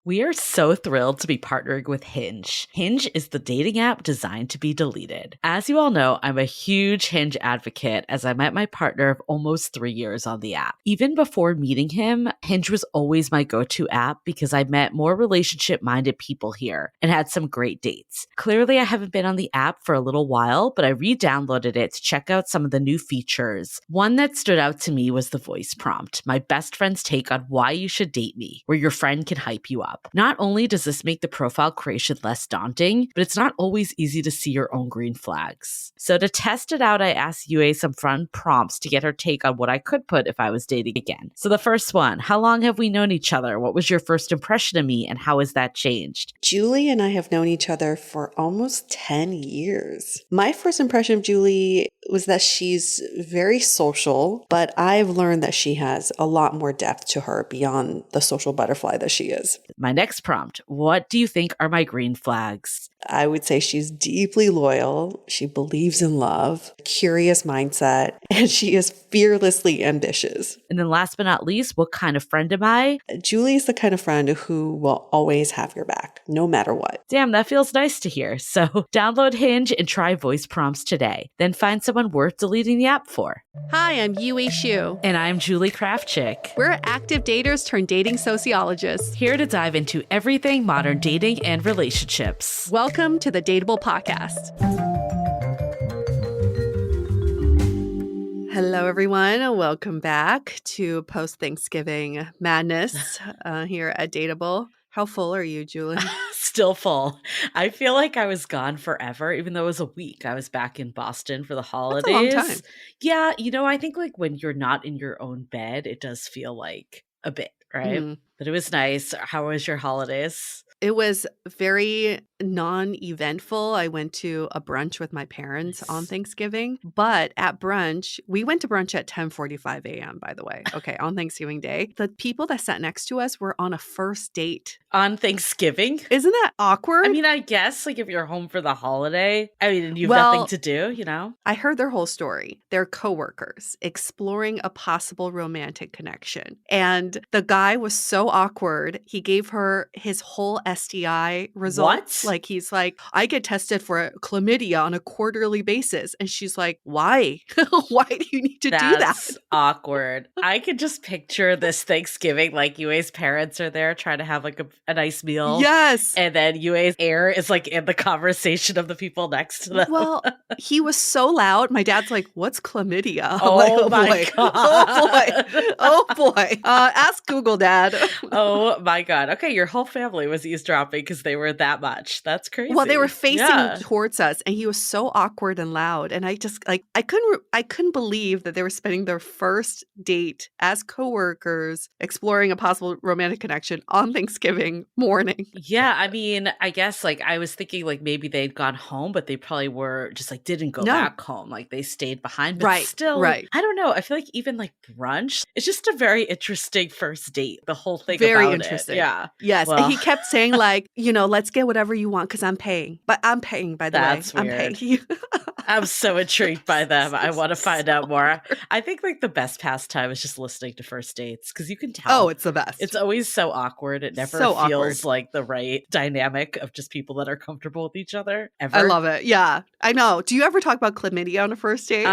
We are so thrilled to be partnering with Hinge. Hinge is the dating app designed to be deleted. As you all know, I'm a huge Hinge advocate as I met my partner of almost 3 years on the app. Even before meeting him, Hinge was always my go-to app because I met more relationship-minded people here and had some great dates. Clearly, I haven't been on the app for a little while, but I re-downloaded it to check out some of the new features. One that stood out to me was the voice prompt, my best friend's take on why you should date me, where your friend can hype you up. Not only does this make the profile creation less daunting, but it's not always easy to see your own green flags. So to test it out, I asked Yue some fun prompts to get her take on what I could put if I was dating again. So the first one, how long have we known each other? What was your first impression of me and how has that changed? Julie and I have known each other for almost 10 years. My first impression of Julie was that she's very social, but I've learned that she has a lot more depth to her beyond the social butterfly that she is. My next prompt, what do you think are my green flags? I would say she's deeply loyal. She believes in love, curious mindset, and she is fearlessly ambitious. And then last but not least, what kind of friend am I? Julie is the kind of friend who will always have your back, no matter what. Damn, that feels nice to hear. So download Hinge and try voice prompts today. Then find someone worth deleting the app for. Hi, I'm Yue Xu. And I'm Julie Kraftchick. We're active daters turned dating sociologists. Here to dive into everything modern dating and relationships. Welcome to the DATEABLE podcast. Hello, everyone. Welcome back to post-Thanksgiving madness here at DATEABLE. How full are you, Julie? Still full. I feel like I was gone forever, even though it was a week. I was back in Boston for the holidays. That's a long time. Yeah, I think like when you're not in your own bed, it does feel like a bit, right? But it was nice. How was your holidays? It was very non-eventful. I went to a brunch with my parents on Thanksgiving, but at brunch, we went to brunch at 10:45 a.m., by the way. Okay, on Thanksgiving Day. The people that sat next to us were on a first date. On Thanksgiving? Isn't that awkward? I mean, I guess like if you're home for the holiday, I mean, you have nothing to do, I heard their whole story. They're coworkers exploring a possible romantic connection. And the guy was so awkward, he gave her his whole STI results. What? Like, he's like, I get tested for chlamydia on a quarterly basis. And she's like, why? Why do you need to do that? That's awkward. I could just picture this Thanksgiving, like Yue's parents are there trying to have like a nice meal. Yes. And then Yue's ear is like in the conversation of the people next to them. Well, he was so loud. My dad's like, what's chlamydia? Oh, like, my boy. God. Oh, boy. Oh, boy. Ask Google, Dad. Oh, my God. Okay, your whole family was eavesdropping because they were that much. That's crazy. Well, they were facing towards us, and he was so awkward and loud. And I just like I couldn't believe that they were spending their first date as coworkers exploring a possible romantic connection on Thanksgiving morning. Yeah, I mean, I guess like I was thinking like maybe they'd gone home, but they probably were just like didn't go back home. Like they stayed behind. But still, I don't know. I feel like even like brunch, it's just a very interesting first date. The whole thing very about interesting. It. Yeah. Yes. Well, and he kept saying like, let's get whatever you want because I'm paying. But I'm paying, by the way. That's weird. I'm paying you. I'm so intrigued by them. I want to find out more. I think like the best pastime is just listening to first dates because you can tell. Oh, it's the best. It's always so awkward. It never feels like the right dynamic of just people that are comfortable with each other. Ever. I love it. Yeah, I know. Do you ever talk about chlamydia on a first date?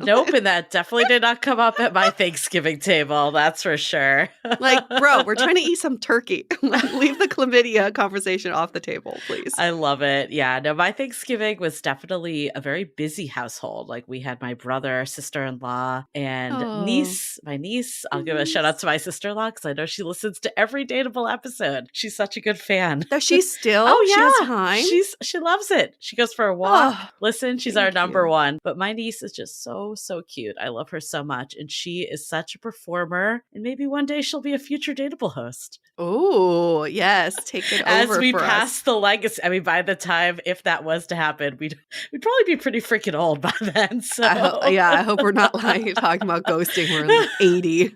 Nope. And that definitely did not come up at my Thanksgiving table. That's for sure. Like, bro, we're trying to eat some turkey. Leave the chlamydia conversation off the table, please. I love it. Yeah. No, my Thanksgiving was definitely a very busy household. Like we had my brother, sister-in-law, and niece. My niece. I'll give a shout out to my sister-in-law because I know she listens to every Dateable episode. She's such a good fan. Does she still? Oh yeah, she has time. She loves it. She goes for a walk. Listen, she's our number one. But my niece is just so cute. I love her so much, and she is such a performer. And maybe one day she'll be a future Dateable host. Oh yes, take it over as we for pass us. The legacy. I mean, by the time if that was to happen, we'd probably be pretty freaking old by then. So I hope we're not like talking about ghosting. We're like 80.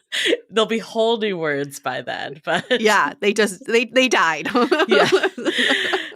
There'll be whole new words by then. But yeah, they died. Yeah.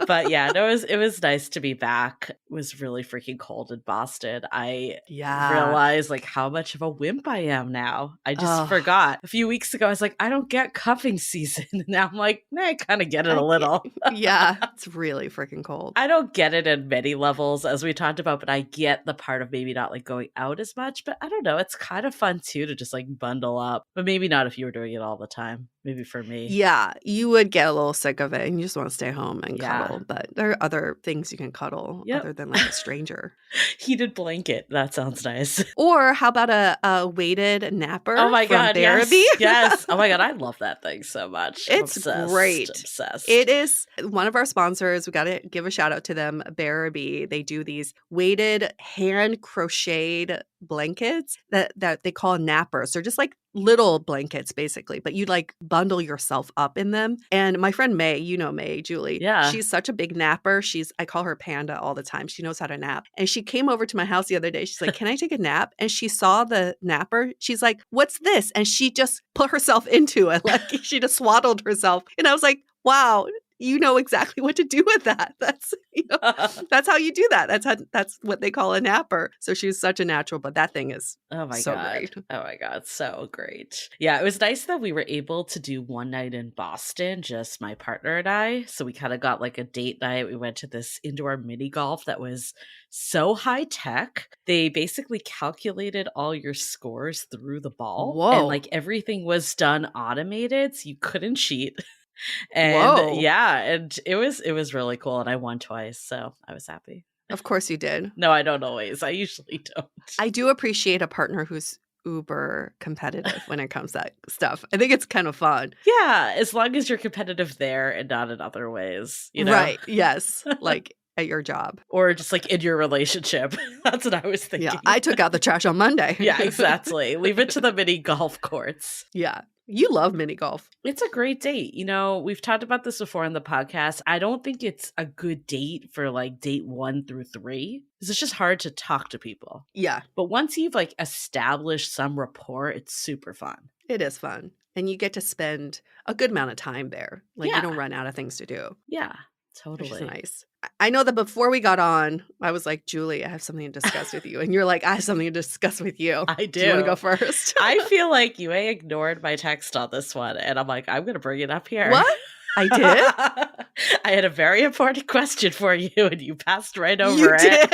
But yeah, no, it was nice to be back. It was really freaking cold in Boston. I realized like how much of a wimp I am now. I just forgot. A few weeks ago, I was like, I don't get cuffing season. And now I'm like, I kind of get it a little. Yeah, it's really freaking cold. I don't get it in many levels, as we talked about, but I get the part of maybe not like going out as much. But I don't know. It's kind of fun too to just like bundle up. But maybe not if you were doing it all the time. Maybe for me. Yeah, you would get a little sick of it and you just want to stay home and cuddle. But there are other things you can cuddle other than like a stranger. Heated blanket. That sounds nice. Or how about a weighted napper? Oh my God. Therapy? Yes. Oh my God. I love that thing so much. It's great. Obsessed. It is one of our sponsors. We got to give a shout out to them. Therapy. They do these weighted hand crocheted blankets that they call nappers. They're just like little blankets basically, but you like bundle yourself up in them. And my friend May, you know May, Julie. Yeah. She's such a big napper. I call her Panda all the time. She knows how to nap. And she came over to my house the other day. She's like, can I take a nap? And she saw the napper. She's like, what's this? And she just put herself into it. Like she just swaddled herself. And I was like, wow, you know exactly what to do with that. That's, that's how you do that. That's what they call a napper. So she was such a natural, but that thing is oh my so God. great. Oh my God. So great. Yeah. It was nice that we were able to do one night in Boston, just my partner and I. So we kind of got like a date night. We went to this indoor mini golf that was so high tech. They basically calculated all your scores through the ball. Whoa. And like everything was done automated. So you couldn't cheat. And Whoa. yeah, and it was really cool. And I won twice. So I was happy. Of course you did. No, I don't always. I usually don't. I do appreciate a partner who's uber competitive when it comes to that stuff. I think it's kind of fun. Yeah, as long as you're competitive there and not in other ways, you know? Right. Yes. Like at your job. Or just like in your relationship. That's what I was thinking. Yeah. I took out the trash on Monday. Yeah, exactly. Leave it to the mini golf courts. Yeah. You love mini golf. It's a great date. You know, we've talked about this before on the podcast. I don't think it's a good date for like date 1 through 3 because it's just hard to talk to people. Yeah. But once you've like established some rapport, it's super fun. It is fun. And you get to spend a good amount of time there. Like you don't run out of things to do. Yeah, totally. Which is nice. I know that before we got on, I was like, Julie, I have something to discuss with you. And you're like, I have something to discuss with you. I do. Do you want to go first? I feel like you ignored my text on this one. And I'm like, I'm going to bring it up here. What? I did? I had a very important question for you and you passed right over you it. Did?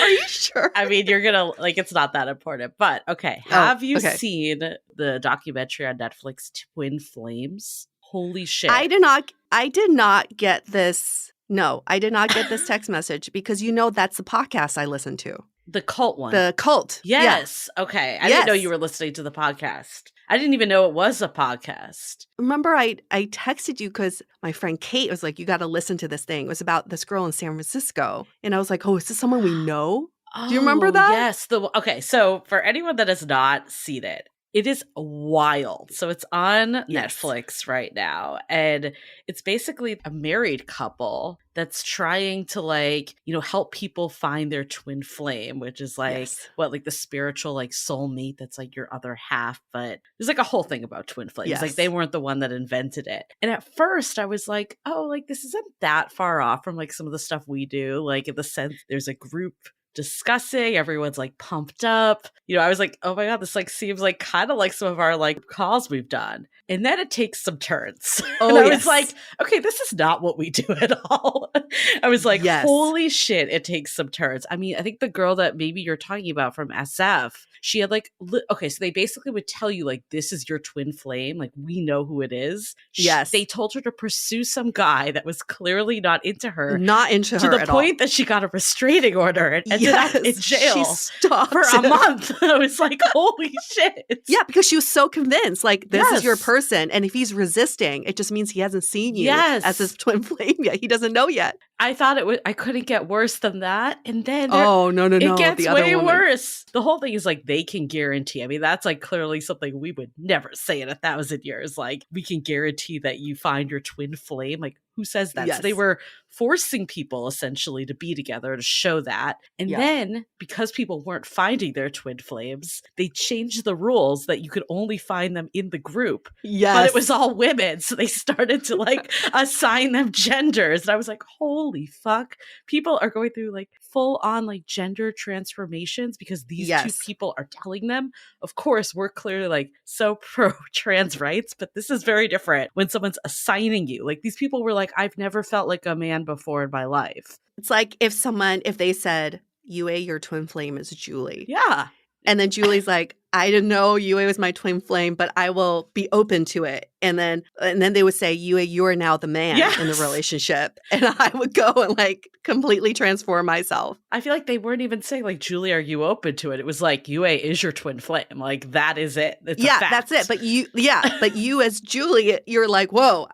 Are you sure? I mean, you're going to, like, it's not that important. But, okay. Have you seen the documentary on Netflix, Twin Flames? Holy shit. I did not get this. No, I did not get this text message because that's the podcast I listen to. The cult one. The cult. Yes. Yeah. Okay. I didn't know you were listening to the podcast. I didn't even know it was a podcast. Remember, I texted you because my friend Kate was like, you got to listen to this thing. It was about this girl in San Francisco. And I was like, oh, is this someone we know? Do you remember that? Yes. Okay. So for anyone that has not seen it, it is wild. So it's on Netflix right now. And it's basically a married couple that's trying to help people find their twin flame, which is like the spiritual soulmate that's like your other half. But there's like a whole thing about twin flames. Yes. Like they weren't the one that invented it. And at first I was like, oh, like this isn't that far off from like some of the stuff we do. Like in the sense there's a group discussing, everyone's like pumped up. I was like, oh my God, this seems like kind of like some of our calls we've done. And then it takes some turns. Oh, and I was like, okay, this is not what we do at all. I was like, holy shit, it takes some turns. I mean, I think the girl that maybe you're talking about from SF, she had so they basically would tell you this is your twin flame. We know who it is. Yes. They told her to pursue some guy that was clearly not into her. Not into her to the at point all. that she got a restraining order and ended up in jail she stopped for a month. I was like, holy shit. Yeah, because she was so convinced, this is your person. And if he's resisting, it just means he hasn't seen you as his twin flame yet. He doesn't know yet. I thought I couldn't get worse than that. And then Oh, no. it gets The other way woman. worse. The whole thing is like, they can guarantee. I mean, that's like clearly something we would never say in 1,000 years. Like, we can guarantee that you find your twin flame. Like, who says that? Yes. So they were forcing people essentially to be together to show that. And Yeah. then because people weren't finding their twin flames, they changed the rules that you could only find them in the group. Yes. But it was all women. So they started to like assign them genders. And I was like, holy fuck. People are going through like full on like gender transformations because these two people are telling them. Of course, we're clearly like so pro trans rights, but this is very different when someone's assigning you. Like, these people were like, I've never felt like a man before in my life. It's like if they said, Yue, your twin flame is Julie. Yeah. And then Julie's like, I didn't know Yue was my twin flame, but I will be open to it. And then they would say, Yue, you are now the man in the relationship. And I would go and like completely transform myself. I feel like they weren't even saying like, Julie, are you open to it? It was like, Yue is your twin flame. Like, that is it. It's a fact. That's it. But you as Julie, you're like, whoa,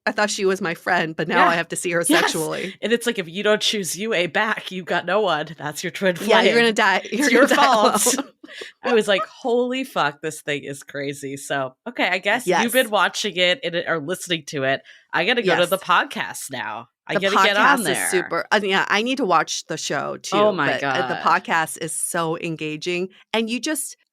I thought she was my friend, but now I have to see her sexually. And it's like, if you don't choose Yue back, you've got no one. That's your twin flame. Yeah, you're going to die. It's your fault. I was like, holy fuck, this thing is crazy. So, okay, I guess you've been watching it or listening to it. I got to go to the podcast now. I got to get on there. Is super. I need to watch the show too. Oh my God. The podcast is so engaging. And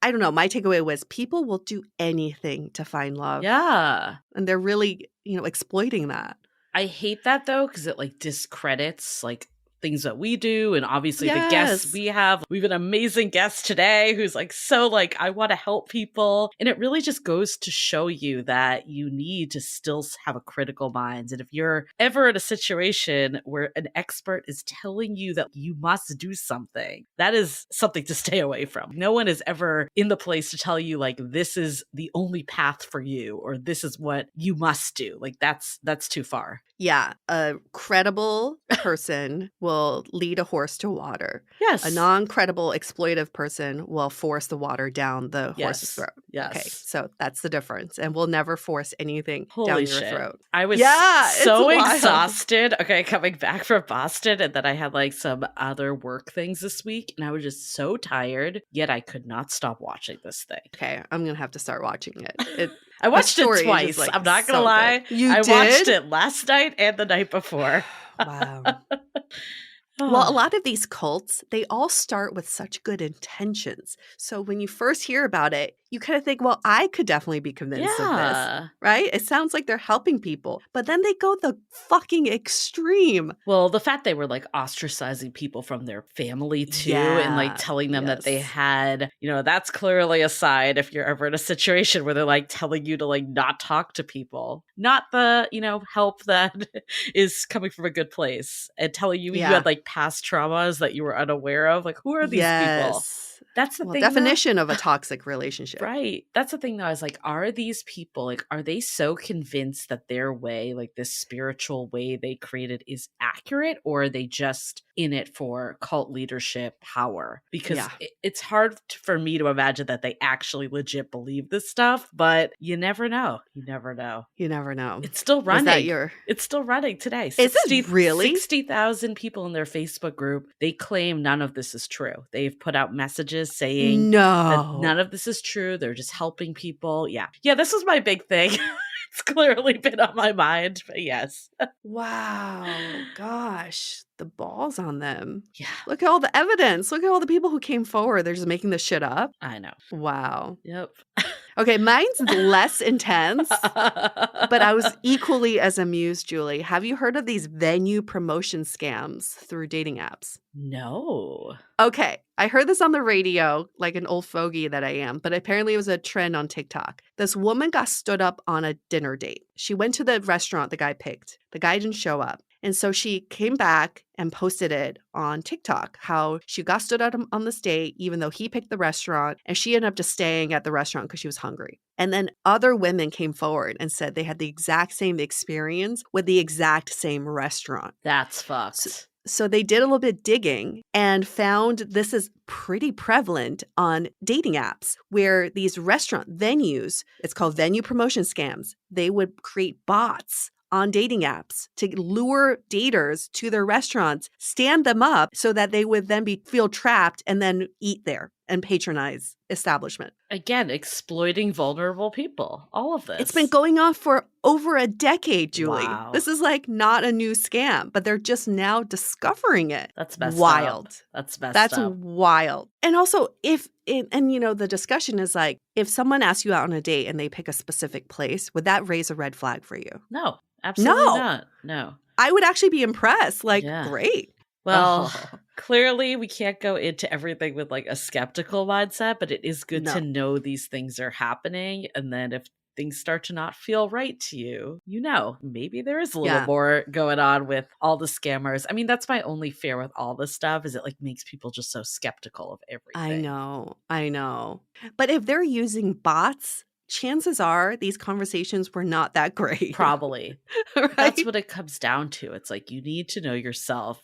I don't know, my takeaway was people will do anything to find love. Yeah. And they're really, exploiting that. I hate that though, because it like discredits like things that we do, and obviously the guests we have an amazing guest today who's like so like, I want to help people, and it really just goes to show you that you need to still have a critical mind. And if you're ever in a situation where an expert is telling you that you must do something, that is something to stay away from. No one is ever in the place to tell you like, this is the only path for you, or this is what you must do. Like, that's too far. Yeah, a credible person will lead a horse to water. Yes. A non-credible, exploitive person will force the water down the horse's throat. Yes. Okay, so that's the difference. And we'll never force anything Holy down your shit. throat. I was it's so wild. exhausted. Okay, coming back from Boston, and then I had like some other work things this week, and I was just so tired, yet I could not stop watching this thing. Okay, I'm going to have to start watching it. I watched it twice. Like, I'm not going to lie. You did? Watched it last night and the night before. Wow. Well, a lot of these cults, they all start with such good intentions. So when you first hear about it, you kind of think, well, I could definitely be convinced of this, right? It sounds like they're helping people, but then they go the fucking extreme. Well, the fact they were like ostracizing people from their family too, and like telling them that they had, that's clearly a sign if you're ever in a situation where they're like telling you to like not talk to people, not the, help that is coming from a good place, and telling you you had like past traumas that you were unaware of. Like, who are these people? That's the thing. Definition of a toxic relationship. Right. That's the thing, though. I was like, are these people, like, are they so convinced that their way, like this spiritual way they created, is accurate, or are they just in it for cult leadership power? Because it's hard for me to imagine that they actually legit believe this stuff, but you never know. You never know. You never know. It's still running. Is that It's still running today. Is it really? 60,000 people in their Facebook group. They claim none of this is true. They've put out messages saying that none of this is true. They're just helping people. Yeah. This was my big thing. It's clearly been on my mind, but yes. Wow. Gosh. The balls on them. Yeah. Look at all the evidence. Look at all the people who came forward. They're just making this shit up. I know. Wow. Yep. Okay, mine's less intense, but I was equally as amused, Julie. Have you heard of these venue promotion scams through dating apps? No. Okay, I heard this on the radio, like an old fogey that I am, but apparently it was a trend on TikTok. This woman got stood up on a dinner date. She went to the restaurant the guy picked. The guy didn't show up. And so she came back and posted it on TikTok, how she got stood up on this date, even though he picked the restaurant, and she ended up just staying at the restaurant because she was hungry. And then other women came forward and said they had the exact same experience with the exact same restaurant. That's fucked. So they did a little bit digging and found this is pretty prevalent on dating apps where these restaurant venues, it's called venue promotion scams, they would create bots on dating apps to lure daters to their restaurants, stand them up so that they would then feel trapped and then eat there and patronize establishment. Again, exploiting vulnerable people. All of this. It's been going on for over a decade, Julie. Wow. This is like not a new scam, but they're just now discovering it. That's messed wild. up. That's messed That's up. wild. And also, the discussion is like, if someone asks you out on a date and they pick a specific place, would that raise a red flag for you? No, absolutely No. not. No. I would actually be impressed. Like, Yeah. great. Well, clearly we can't go into everything with like a skeptical mindset, but it is good to know these things are happening. And then if things start to not feel right to you, maybe there is a little more going on with all the scammers. I mean, that's my only fear with all this stuff is it like makes people just so skeptical of everything. I know. But if they're using bots, chances are these conversations were not that great. Probably. Right? That's what it comes down to. It's like you need to know yourself.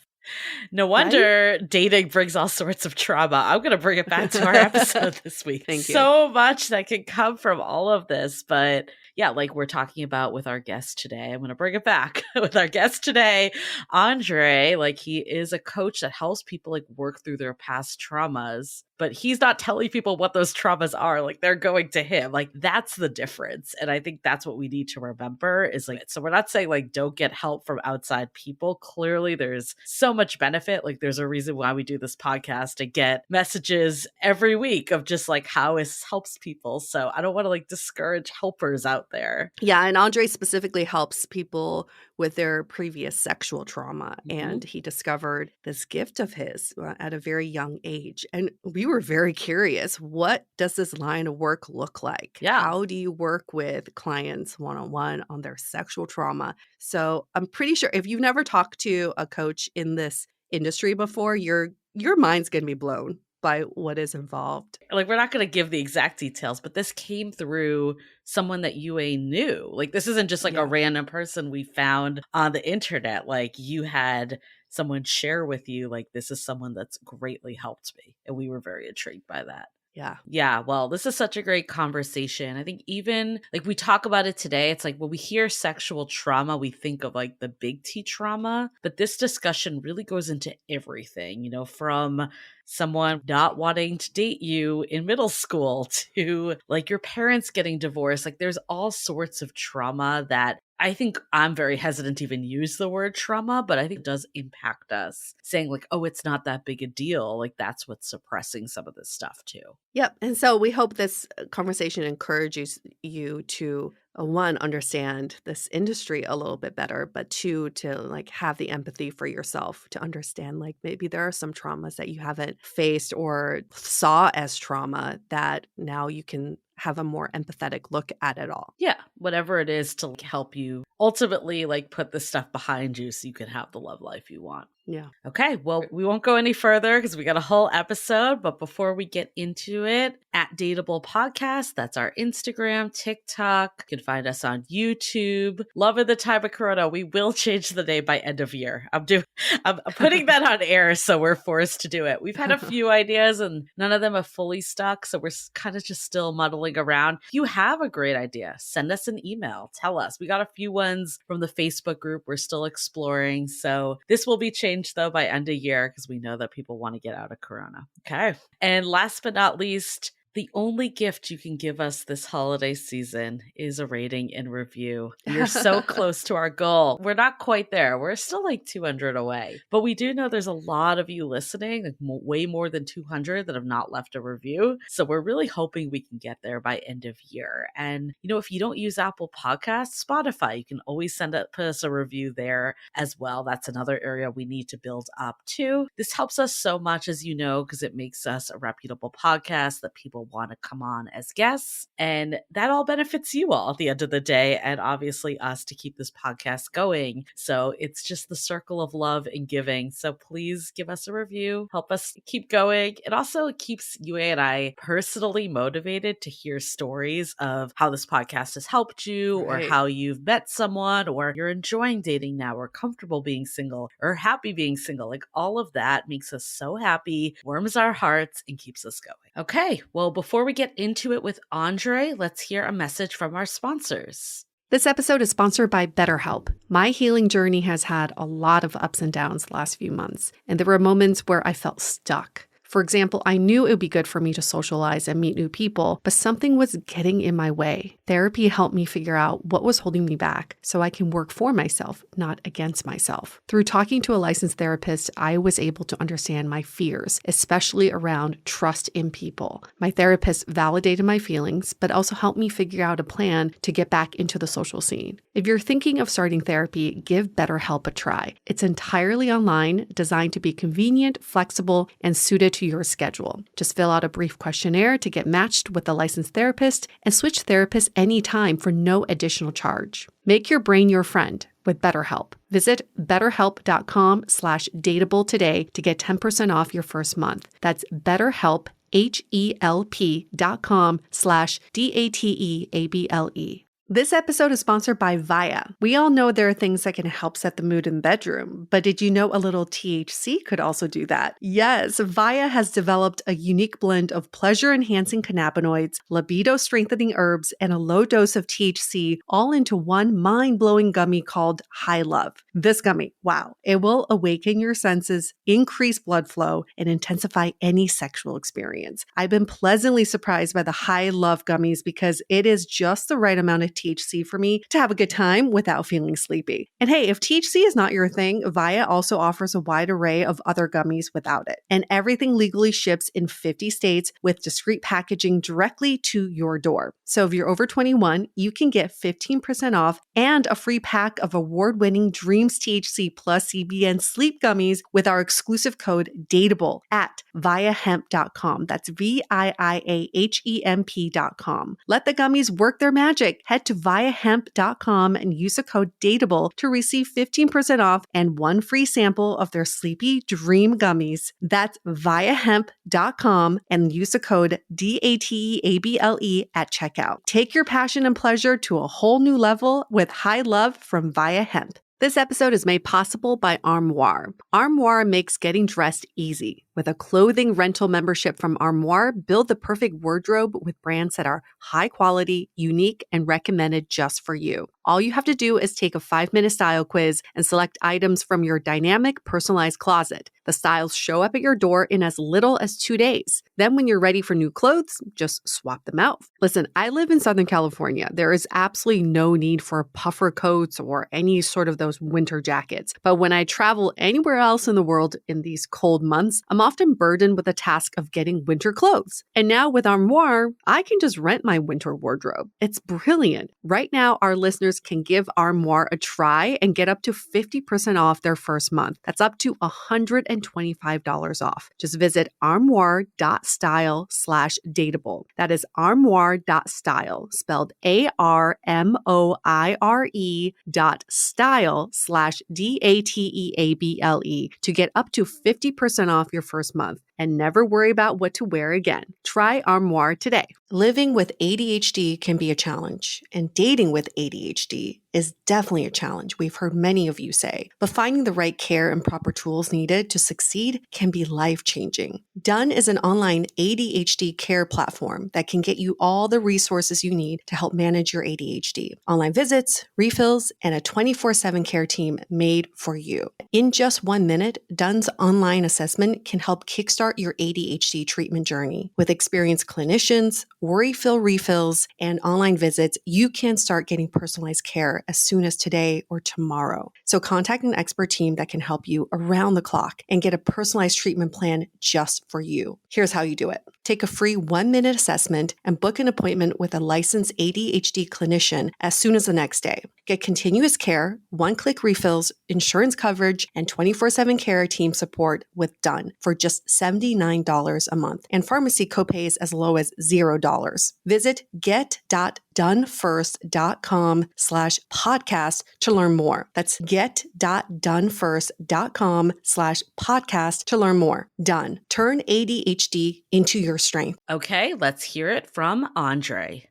No wonder dating brings all sorts of trauma. I'm going to bring it back to our episode this week. Thank you. So much that can come from all of this. But yeah, like we're talking about with our guest today, I'm going to bring it back with our guest today, Andre. Like he is a coach that helps people like work through their past traumas. But he's not telling people what those traumas are. Like they're going to him. Like that's the difference. And I think that's what we need to remember is like, so we're not saying like don't get help from outside people. Clearly there's so much benefit. Like there's a reason why we do this podcast to get messages every week of just like how it helps people. So I don't want to like discourage helpers out there. Yeah. And Andre specifically helps people with their previous sexual trauma. And he discovered this gift of his at a very young age. And we were very curious. What does this line of work look like? Yeah. How do you work with clients one-on-one on their sexual trauma? So I'm pretty sure if you've never talked to a coach in this industry before, your mind's going to be blown by what is involved. Like, we're not going to give the exact details, but this came through someone that Yue knew. Like, this isn't just like a random person we found on the internet. Like, you had someone share with you, like, this is someone that's greatly helped me. And we were very intrigued by that. Yeah. Yeah. Well, this is such a great conversation. I think even like we talk about it today, it's like when we hear sexual trauma, we think of like the big T trauma, but this discussion really goes into everything, you know, from someone not wanting to date you in middle school to like your parents getting divorced. Like there's all sorts of trauma that I think I'm very hesitant to even use the word trauma, but I think it does impact us saying like, oh, it's not that big a deal. Like that's what's suppressing some of this stuff too. Yep. And so we hope this conversation encourages you to, one, understand this industry a little bit better, but two, to like have the empathy for yourself to understand like maybe there are some traumas that you haven't faced or saw as trauma that now you can have a more empathetic look at it all. Yeah, whatever it is to help you ultimately like put this stuff behind you so you can have the love life you want. Yeah. Okay, well, we won't go any further because we got a whole episode. But before we get into it, at DATEABLE Podcast, that's our Instagram, TikTok. You can find us on YouTube. Loving the time of Corona. We will change the name by end of year. I'm putting that on air, so we're forced to do it. We've had a few ideas and none of them have fully stuck, so we're kind of just still muddling around. If you have a great idea, send us an email. Tell us. We got a few ones from the Facebook group we're still exploring. So this will be changed though by end of year because we know that people want to get out of Corona. Okay. And last but not least, the only gift you can give us this holiday season is a rating and review. We're so close to our goal. We're not quite there. We're still like 200 away. But we do know there's a lot of you listening, like way more than 200 that have not left a review. So we're really hoping we can get there by end of year. And, you know, if you don't use Apple Podcasts, Spotify, you can always put us a review there as well. That's another area we need to build up too. This helps us so much, as you know, because it makes us a reputable podcast that people want to come on as guests, and that all benefits you all at the end of the day, and obviously us to keep this podcast going. So it's just the circle of love and giving. So please give us a review, help us keep going. It also keeps you and I personally motivated to hear stories of how this podcast has helped you, or how you've met someone, or you're enjoying dating now, or comfortable being single, or happy being single. Like all of that makes us so happy, warms our hearts, and keeps us going. Okay, well, before we get into it with Andre, let's hear a message from our sponsors. This episode is sponsored by BetterHelp. My healing journey has had a lot of ups and downs the last few months, and there were moments where I felt stuck. For example, I knew it would be good for me to socialize and meet new people, but something was getting in my way. Therapy helped me figure out what was holding me back so I can work for myself, not against myself. Through talking to a licensed therapist, I was able to understand my fears, especially around trust in people. My therapist validated my feelings, but also helped me figure out a plan to get back into the social scene. If you're thinking of starting therapy, give BetterHelp a try. It's entirely online, designed to be convenient, flexible, and suited to your schedule. Just fill out a brief questionnaire to get matched with a licensed therapist and switch therapists anytime for no additional charge. Make your brain your friend with BetterHelp. Visit betterhelp.com/dateable today to get 10% off your first month. That's BetterHelp, HELP.com/DATEABLE. This episode is sponsored by Via. We all know there are things that can help set the mood in the bedroom, but did you know a little THC could also do that? Yes, Via has developed a unique blend of pleasure-enhancing cannabinoids, libido-strengthening herbs, and a low dose of THC all into one mind-blowing gummy called High Love. This gummy, wow, it will awaken your senses, increase blood flow, and intensify any sexual experience. I've been pleasantly surprised by the High Love gummies because it is just the right amount of THC for me to have a good time without feeling sleepy. And hey, if THC is not your thing, Via also offers a wide array of other gummies without it. And everything legally ships in 50 states with discreet packaging directly to your door. So if you're over 21, you can get 15% off and a free pack of award-winning Dreams THC plus CBN sleep gummies with our exclusive code DATEABLE at viahemp.com. That's VIIAHEMP.com. Let the gummies work their magic. Head to viahemp.com and use the code DATEABLE to receive 15% off and one free sample of their Sleepy Dream gummies. That's viahemp.com and use the code DATEABLE at checkout. Take your passion and pleasure to a whole new level with High Love from Via Hemp. This episode is made possible by Armoire. Armoire makes getting dressed easy. With a clothing rental membership from Armoire, build the perfect wardrobe with brands that are high quality, unique, and recommended just for you. All you have to do is take a 5-minute style quiz and select items from your dynamic, personalized closet. The styles show up at your door in as little as 2 days. Then when you're ready for new clothes, just swap them out. Listen, I live in Southern California. There is absolutely no need for puffer coats or any sort of those winter jackets. But when I travel anywhere else in the world in these cold months, I'm often burdened with the task of getting winter clothes. And now with Armoire, I can just rent my winter wardrobe. It's brilliant. Right now, our listeners can give Armoire a try and get up to 50% off their first month. That's up to $125 off. Just visit armoire.style/dateable. That is armoire.style, spelled ARMOIRE.style/DATEABLE to get up to 50% off your first month and never worry about what to wear again. Try Armoire today. Living with ADHD can be a challenge, and dating with ADHD is definitely a challenge, we've heard many of you say. But finding the right care and proper tools needed to succeed can be life-changing. Done is an online ADHD care platform that can get you all the resources you need to help manage your ADHD. Online visits, refills, and a 24/7 care team made for you. In just 1 minute, Done's online assessment can help kickstart your ADHD treatment journey. With experienced clinicians, worry-fill refills, and online visits, you can start getting personalized care as soon as today or tomorrow. So contact an expert team that can help you around the clock and get a personalized treatment plan just for you. Here's how you do it. Take a free 1-minute assessment and book an appointment with a licensed ADHD clinician as soon as the next day. Get continuous care, one-click refills, insurance coverage, and 24/7 care team support with Done for just $79 a month, and pharmacy copays as low as $0. Visit get.donefirst.com/podcast to learn more. That's get.donefirst.com/podcast to learn more. Done. Turn ADHD into your strength. Okay, let's hear it from Andre.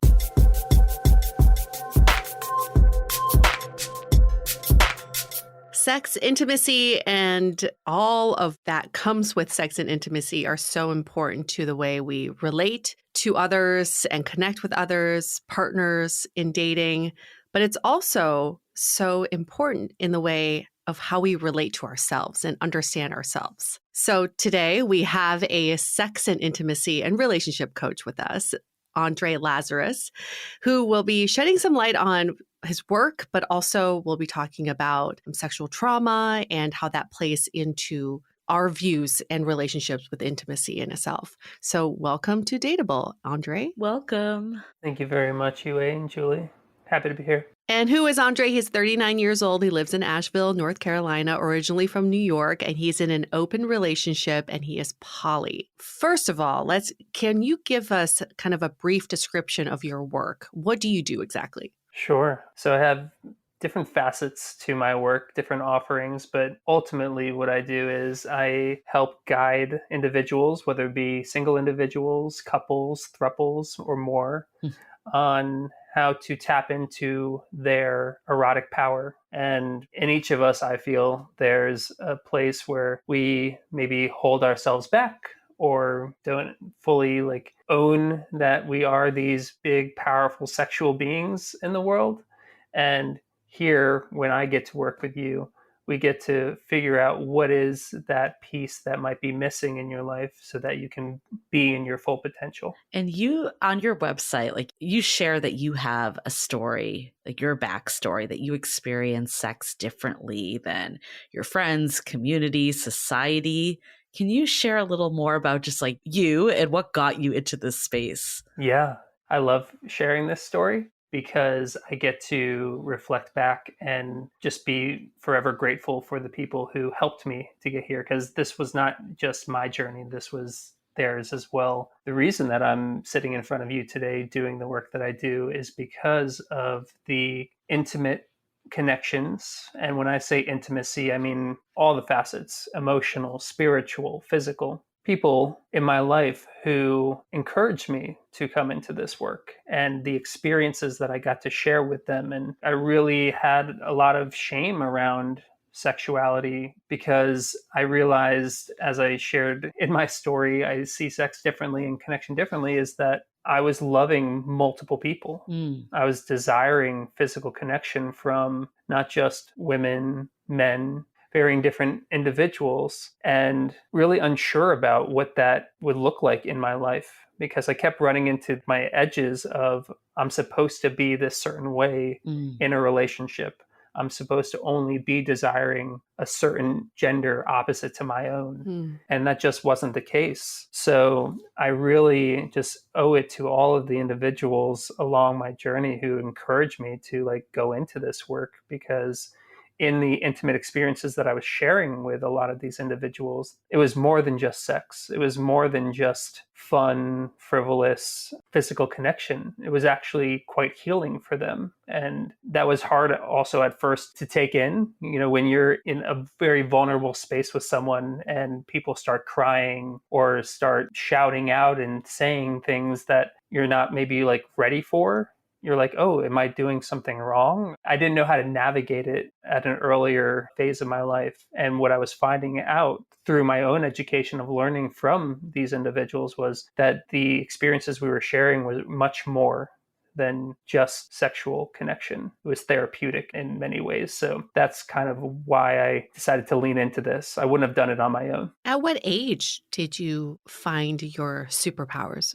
Sex, intimacy, and all of that comes with sex and intimacy are so important to the way we relate to others and connect with others, partners in dating. but it's also so important in the way of how we relate to ourselves and understand ourselves. So today we have a sex and intimacy and relationship coach with us, Andre Lazarus, who will be shedding some light on his work, but also we'll be talking about sexual trauma and how that plays into our views and relationships with intimacy in itself. So welcome to Dateable, Andre. Welcome. Thank you very much, Yue and Julie. Happy to be here. And who is Andre? He's 39 years old. He lives in Asheville, North Carolina, originally from New York, and he's in an open relationship and he is poly. First of all, can you give us kind of a brief description of your work? What do you do exactly? Sure. So I have different facets to my work, different offerings, but ultimately what I do is I help guide individuals, whether it be single individuals, couples, thruples, or more, on how to tap into their erotic power. And in each of us, I feel there's a place where we maybe hold ourselves back or don't fully own that we are these big, powerful sexual beings in the world. And here, when I get to work with you, we get to figure out what is that piece that might be missing in your life so that you can be in your full potential. And you, on your website, you share that you have a story, your backstory, that you experience sex differently than your friends, community, society. Can you share a little more about just you and what got you into this space? Yeah, I love sharing this story because I get to reflect back and just be forever grateful for the people who helped me to get here, because this was not just my journey, this was theirs as well. The reason that I'm sitting in front of you today doing the work that I do is because of the intimate connections. And when I say intimacy, I mean all the facets: emotional, spiritual, physical. People in my life who encouraged me to come into this work and the experiences that I got to share with them. And I really had a lot of shame around sexuality because I realized, as I shared in my story, I see sex differently and connection differently, is that I was loving multiple people. I was desiring physical connection from not just women, men, varying different individuals, and really unsure about what that would look like in my life, because I kept running into my edges of, I'm supposed to be this certain way in a relationship. I'm supposed to only be desiring a certain gender opposite to my own. And that just wasn't the case. So I really just owe it to all of the individuals along my journey who encouraged me to go into this work, because in the intimate experiences that I was sharing with a lot of these individuals, it was more than just sex. It was more than just fun, frivolous, physical connection. It was actually quite healing for them. And that was hard also at first to take in. When you're in a very vulnerable space with someone and people start crying or start shouting out and saying things that you're not maybe ready for, you're like, oh, am I doing something wrong? I didn't know how to navigate it at an earlier phase of my life. And what I was finding out through my own education of learning from these individuals was that the experiences we were sharing was much more than just sexual connection. It was therapeutic in many ways. So that's kind of why I decided to lean into this. I wouldn't have done it on my own. At what age did you find your superpowers?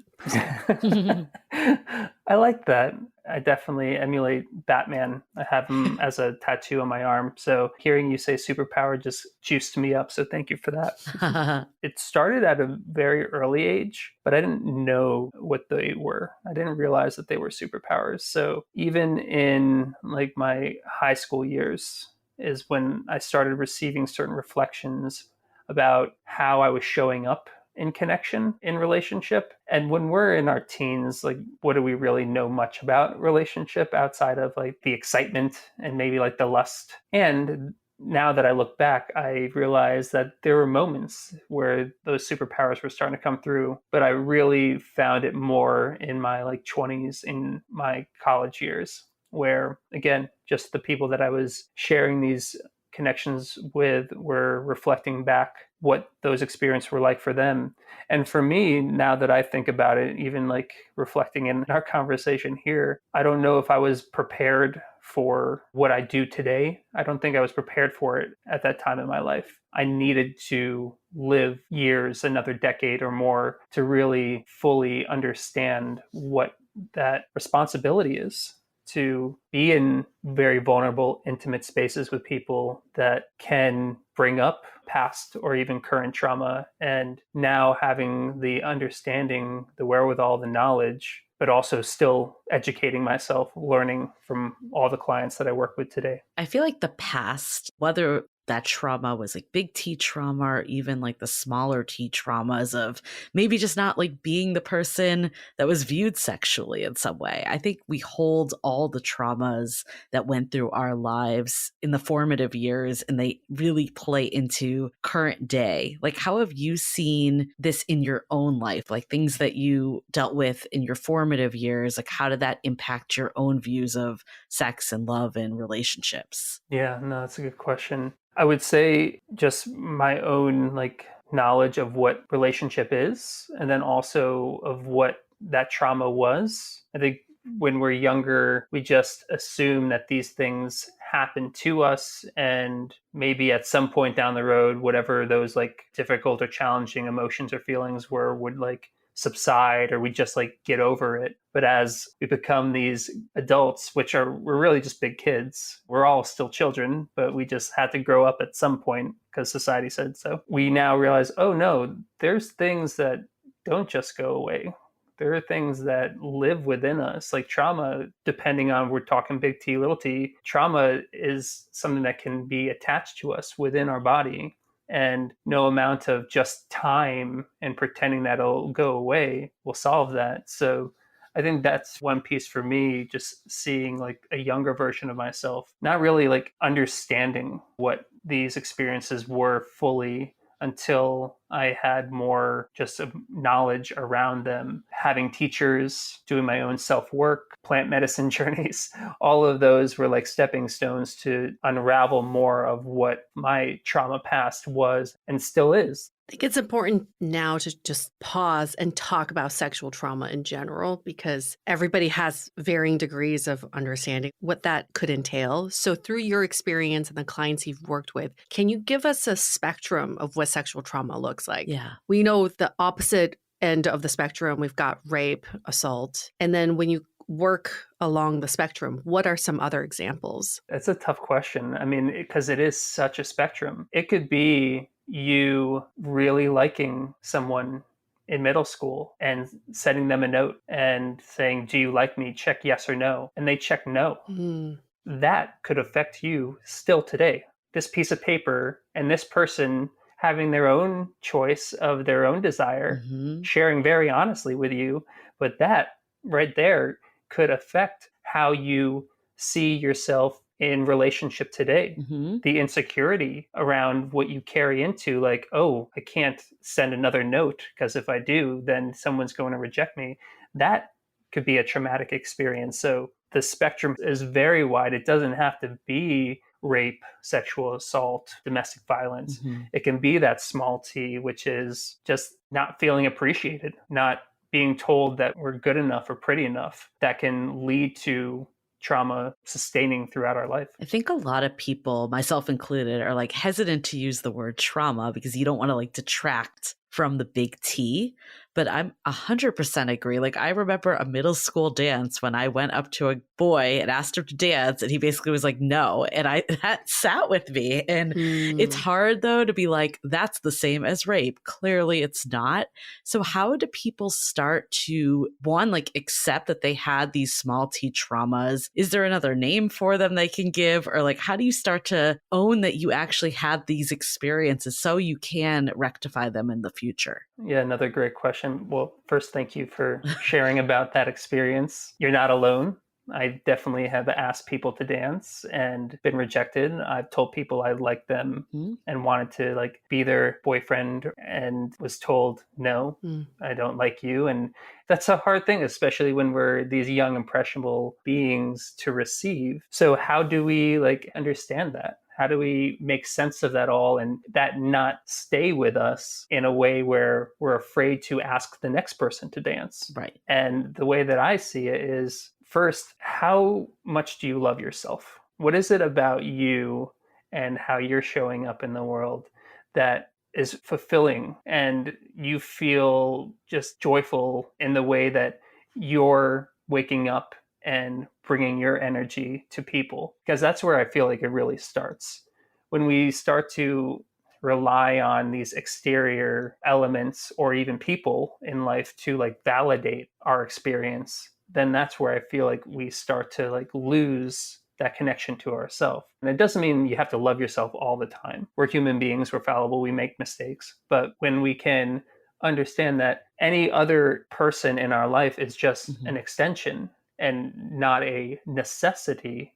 I like that. I definitely emulate Batman. I have him as a tattoo on my arm. So hearing you say superpower just juiced me up. So thank you for that. It started at a very early age, but I didn't know what they were. I didn't realize that they were superpowers. So even in my high school years is when I started receiving certain reflections about how I was showing up in connection, in relationship. And when we're in our teens, what do we really know much about relationship outside of the excitement and maybe the lust? And now that I look back, I realize that there were moments where those superpowers were starting to come through, but I really found it more in my 20s, in my college years, where again, just the people that I was sharing these connections with were reflecting back what those experiences were like for them. And for me, now that I think about it, even reflecting in our conversation here, I don't know if I was prepared for what I do today. I don't think I was prepared for it at that time in my life. I needed to live years, another decade or more, to really fully understand what that responsibility is, to be in very vulnerable, intimate spaces with people that can bring up past or even current trauma. And now having the understanding, the wherewithal, the knowledge, but also still educating myself, learning from all the clients that I work with today. I feel like the past, whether that trauma was like big T trauma or even like the smaller T traumas of maybe just not like being the person that was viewed sexually in some way. I think we hold all the traumas that went through our lives in the formative years and they really play into current day. Like, how have you seen this in your own life? Like things that you dealt with in your formative years, like how did that impact your own views of sex and love and relationships? Yeah, no, that's a good question. I would say just my own like knowledge of what relationship is, and then also of what that trauma was. I think when we're younger, we just assume that these things happen to us, and maybe at some point down the road, whatever those like difficult or challenging emotions or feelings were would like subside, or we just like get over it. But as we become these adults, we're really just big kids, we're all still children, but we just had to grow up at some point because society said so. We now realize, oh no, there's things that don't just go away. There are things that live within us, like trauma, depending on, we're talking big T, little t, trauma is something that can be attached to us within our body. And no amount of just time and pretending that it'll go away will solve that. So I think that's one piece for me, just seeing like a younger version of myself, not really like understanding what these experiences were fully until I had more just knowledge around them. Having teachers, doing my own self-work, plant medicine journeys, all of those were like stepping stones to unravel more of what my trauma past was and still is. I think it's important now to just pause and talk about sexual trauma in general, because everybody has varying degrees of understanding what that could entail. So through your experience and the clients you've worked with, can you give us a spectrum of what sexual trauma looks like? Yeah. We know the opposite end of the spectrum, we've got rape, assault. And then when you work along the spectrum, what are some other examples? That's a tough question. I mean, because it is such a spectrum. It could be you really liking someone in middle school and sending them a note and saying, do you like me? Check yes or no. And they check no. That could affect you still today. This piece of paper and this person having their own choice of their own desire, sharing very honestly with you. But that right there could affect how you see yourself in relationship today. The insecurity around what you carry into, like, oh, I can't send another note because if I do, then someone's going to reject me. That could be a traumatic experience. So the spectrum is very wide. It doesn't have to be rape, sexual assault, domestic violence. It can be that small t, which is just not feeling appreciated, not being told that we're good enough or pretty enough. That can lead to trauma sustaining throughout our life. I think a lot of people, myself included, are like hesitant to use the word trauma because you don't want to like detract from the big T. But I'm 100% agree. Like I remember a middle school dance when I went up to a boy and asked him to dance and he basically was like, no. And that sat with me. And it's hard though to be like, that's the same as rape. Clearly it's not. So how do people start to, one, like accept that they had these small T traumas? Is there another name for them they can give? Or like, how do you start to own that you actually had these experiences so you can rectify them in the future? Yeah, another great question. Well, first, thank you for sharing about that experience. You're not alone. I definitely have asked people to dance and been rejected. I've told people I liked them and wanted to like be their boyfriend and was told, no, I don't like you. And that's a hard thing, especially when we're these young, impressionable beings to receive. So how do we like understand that? How do we make sense of that all and that not stay with us in a way where we're afraid to ask the next person to dance? Right. And the way that I see it is first, how much do you love yourself? What is it about you and how you're showing up in the world that is fulfilling and you feel just joyful in the way that you're waking up and bringing your energy to people? Because that's where I feel like it really starts. When we start to rely on these exterior elements or even people in life to like validate our experience, then that's where I feel like we start to like lose that connection to ourselves. And it doesn't mean you have to love yourself all the time. We're human beings, we're fallible, we make mistakes. But when we can understand that any other person in our life is just an extension and not a necessity,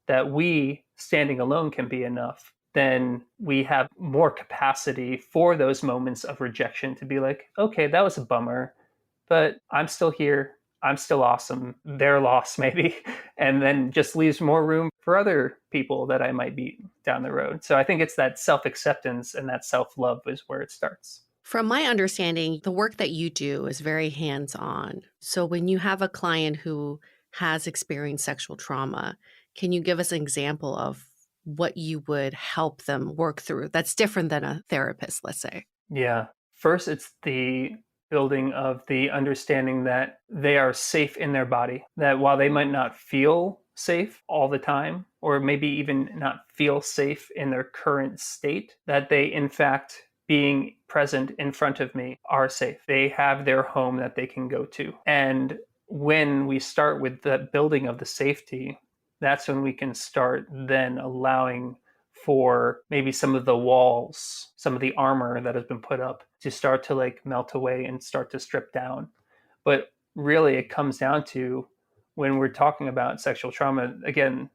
that we standing alone can be enough, then we have more capacity for those moments of rejection to be like, okay, that was a bummer, but I'm still here. I'm still awesome. They're lost, maybe. And then just leaves more room for other people that I might meet down the road. So I think it's that self-acceptance and that self-love is where it starts. From my understanding, the work that you do is very hands-on. So when you have a client who has experienced sexual trauma, can you give us an example of what you would help them work through that's different than a therapist, let's say? Yeah. First, it's the building of the understanding that they are safe in their body, that while they might not feel safe all the time, or maybe even not feel safe in their current state, that they, in fact, being present in front of me, are safe. They have their home that they can go to. And when we start with the building of the safety, that's when we can start then allowing for maybe some of the walls, some of the armor that has been put up to start to like melt away and start to strip down. But really it comes down to, when we're talking about sexual trauma, again,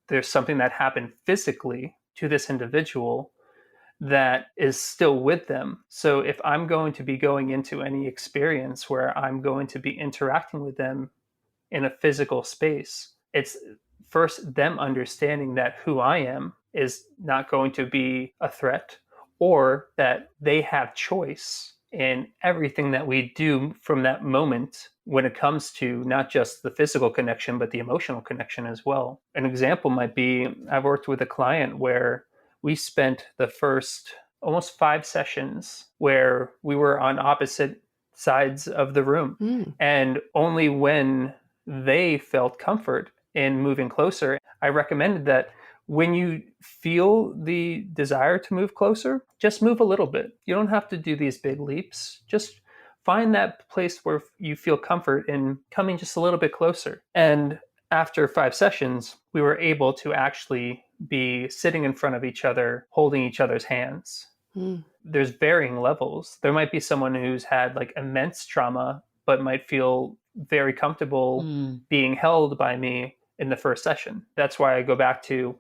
there's something that happened physically to this individual that is still with them. So if I'm going to be going into any experience where I'm going to be interacting with them in a physical space, it's first them understanding that who I am is not going to be a threat, or that they have choice in everything that we do from that moment when it comes to not just the physical connection, but the emotional connection as well. An example might be, I've worked with a client where we spent the first almost 5 sessions where we were on opposite sides of the room. And only when they felt comfort in moving closer, I recommended that when you feel the desire to move closer, just move a little bit. You don't have to do these big leaps. Just find that place where you feel comfort in coming just a little bit closer. And after 5 sessions, we were able to actually be sitting in front of each other, holding each other's hands. There's varying levels. There might be someone who's had like immense trauma, but might feel very comfortable being held by me in the first session. That's why I go back to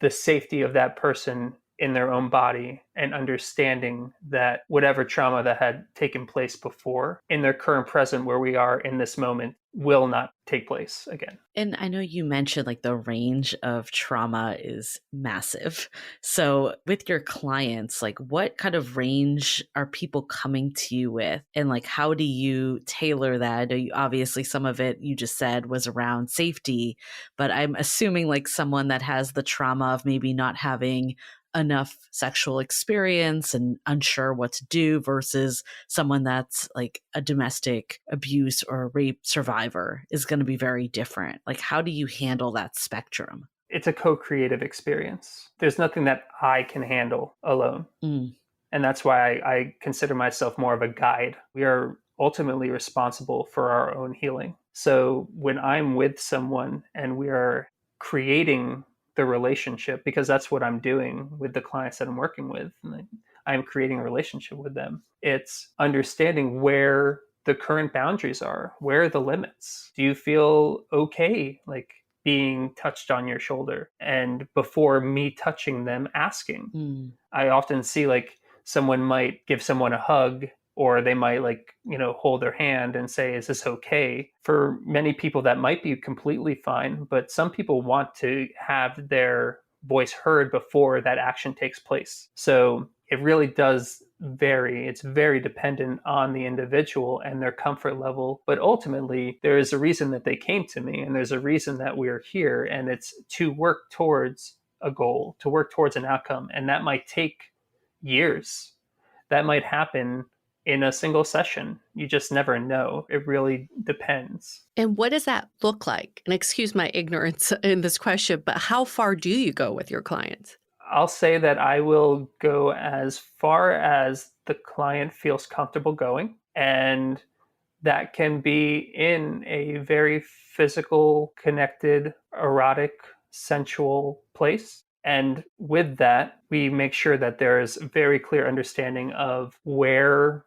the safety of that person in their own body and understanding that whatever trauma that had taken place before, in their current present where we are in this moment, will not take place again. And I know you mentioned like the range of trauma is massive. So with your clients, like what kind of range are people coming to you with? And like, how do you tailor that? I know you, obviously some of it you just said was around safety, but I'm assuming like someone that has the trauma of maybe not having enough sexual experience and unsure what to do versus someone that's like a domestic abuse or a rape survivor is going to be very different. Like, how do you handle that spectrum? It's a co-creative experience. There's nothing that I can handle alone. And that's why I consider myself more of a guide. We are ultimately responsible for our own healing. So when I'm with someone and we are creating the relationship, because that's what I'm doing with the clients that I'm working with, I'm creating a relationship with them. It's understanding where the current boundaries are, where are the limits. Do you feel okay like being touched on your shoulder? And before me touching them, asking. I often see like someone might give someone a hug, or they might like, hold their hand and say, is this okay? For many people that might be completely fine, but some people want to have their voice heard before that action takes place. So it really does vary. It's very dependent on the individual and their comfort level. But ultimately, there is a reason that they came to me, and there's a reason that we're here. And it's to work towards a goal, to work towards an outcome. And that might take years. That might happen in a single session. You just never know. It really depends. And what does that look like? And excuse my ignorance in this question, but how far do you go with your clients? I'll say that I will go as far as the client feels comfortable going. And that can be in a very physical, connected, erotic, sensual place. And with that, we make sure that there is very clear understanding of where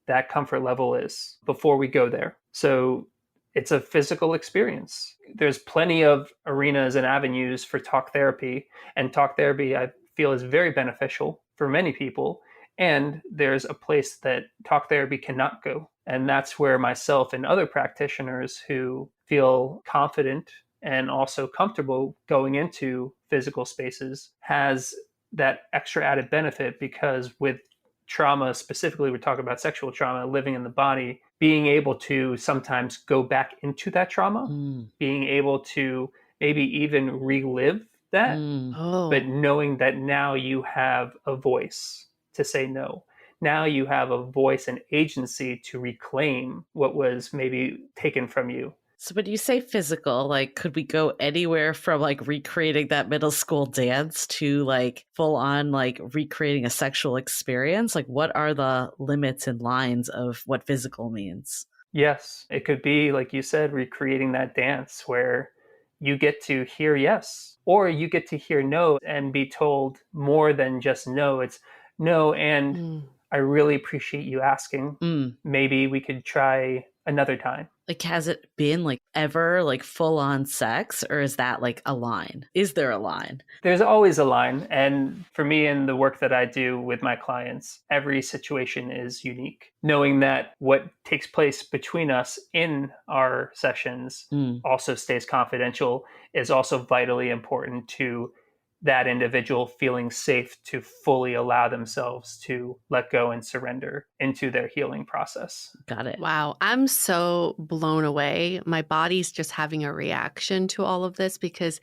that comfort level is before we go there. So it's a physical experience. There's plenty of arenas and avenues for talk therapy, and talk therapy I feel is very beneficial for many people. And there's a place that talk therapy cannot go. And that's where myself and other practitioners who feel confident and also comfortable going into physical spaces has that extra added benefit, because with trauma, specifically, we're talking about sexual trauma living in the body, being able to sometimes go back into that trauma, being able to maybe even relive that, but knowing that now you have a voice to say no. Now you have a voice and agency to reclaim what was maybe taken from you. So when you say physical, like, could we go anywhere from like recreating that middle school dance to like full on like recreating a sexual experience? Like, what are the limits and lines of what physical means? Yes, it could be, like you said, recreating that dance where you get to hear yes, or you get to hear no and be told more than just no. It's no, and I really appreciate you asking. Maybe we could try another time. Like, has it been like ever like full on sex, or is that like a line? Is there a line? There's always a line. And for me, in the work that I do with my clients, every situation is unique. Knowing that what takes place between us in our sessions also stays confidential is also vitally important to that individual feeling safe to fully allow themselves to let go and surrender into their healing process. Got it. Wow. I'm so blown away. My body's just having a reaction to all of this, because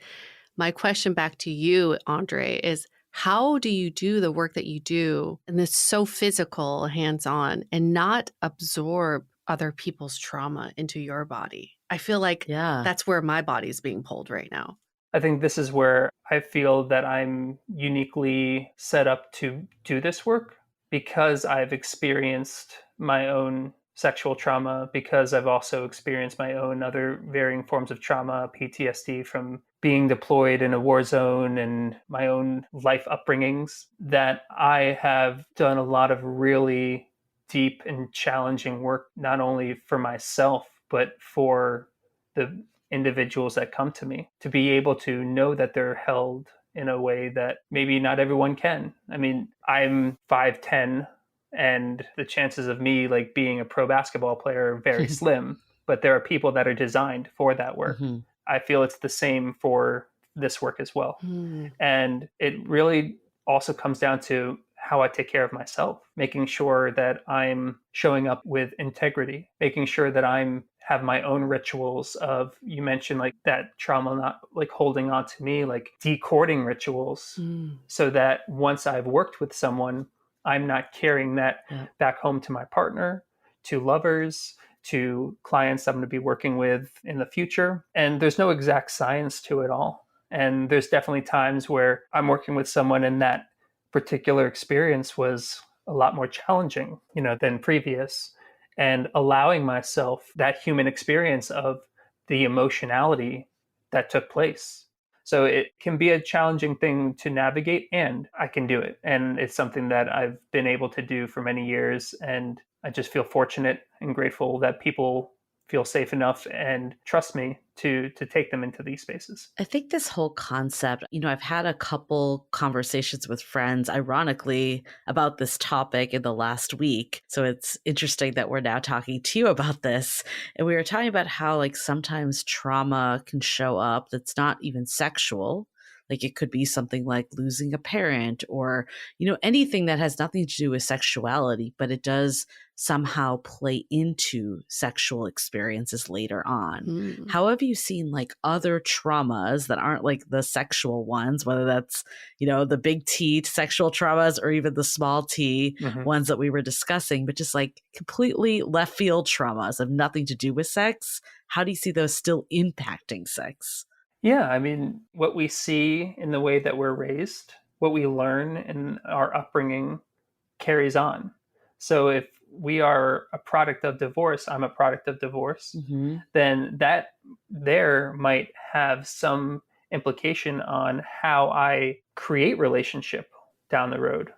my question back to you, Andre, is how do you do the work that you do and it's so physical, hands-on, and not absorb other people's trauma into your body? I feel like that's where my body's being pulled right now. I think this is where I feel that I'm uniquely set up to do this work, because I've experienced my own sexual trauma, because I've also experienced my own other varying forms of trauma, PTSD from being deployed in a war zone and my own life upbringings, that I have done a lot of really deep and challenging work, not only for myself, but for the individuals that come to me, to be able to know that they're held in a way that maybe not everyone can. I mean, I'm 5'10", and the chances of me like being a pro basketball player are very slim, but there are people that are designed for that work. I feel it's the same for this work as well. And it really also comes down to how I take care of myself, making sure that I'm showing up with integrity, making sure that I'm have my own rituals of, you mentioned like that trauma not like holding on to me, like decording rituals, so that once I've worked with someone, I'm not carrying that back home to my partner, to lovers, to clients I'm going to be working with in the future. And there's no exact science to it all. And there's definitely times where I'm working with someone and that particular experience was a lot more challenging, than previous. And allowing myself that human experience of the emotionality that took place. So it can be a challenging thing to navigate, and I can do it. And it's something that I've been able to do for many years. And I just feel fortunate and grateful that people feel safe enough and trust me to take them into these spaces. I think this whole concept, I've had a couple conversations with friends, ironically, about this topic in the last week. So it's interesting that we're now talking to you about this. And we were talking about how like sometimes trauma can show up that's not even sexual. Like it could be something like losing a parent or, anything that has nothing to do with sexuality, but it does somehow play into sexual experiences later on. Mm. How have you seen like other traumas that aren't like the sexual ones, whether that's, the big T sexual traumas or even the small T ones that we were discussing, but just like completely left field traumas of nothing to do with sex? How do you see those still impacting sex? Yeah, I mean, what we see in the way that we're raised, what we learn in our upbringing carries on. So if we are a product of divorce, I'm a product of divorce, then that there might have some implication on how I create relationship down the road.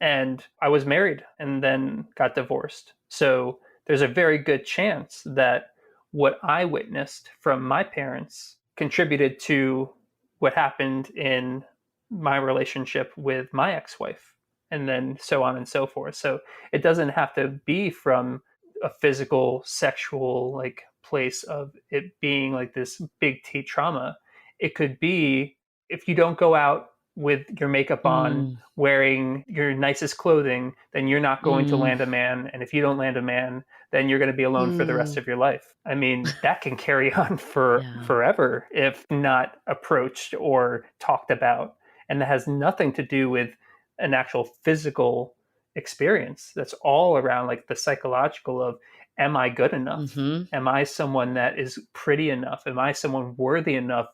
And I was married and then got divorced. So there's a very good chance that what I witnessed from my parents contributed to what happened in my relationship with my ex-wife, and then so on and so forth. So it doesn't have to be from a physical, sexual like place of it being like this big T trauma. It could be if you don't go out with your makeup on, wearing your nicest clothing, then you're not going to land a man. And if you don't land a man, then you're going to be alone for the rest of your life. I mean, that can carry on for forever if not approached or talked about. And that has nothing to do with an actual physical experience. That's all around like the psychological of, am I good enough? Am I someone that is pretty enough? Am I someone worthy enough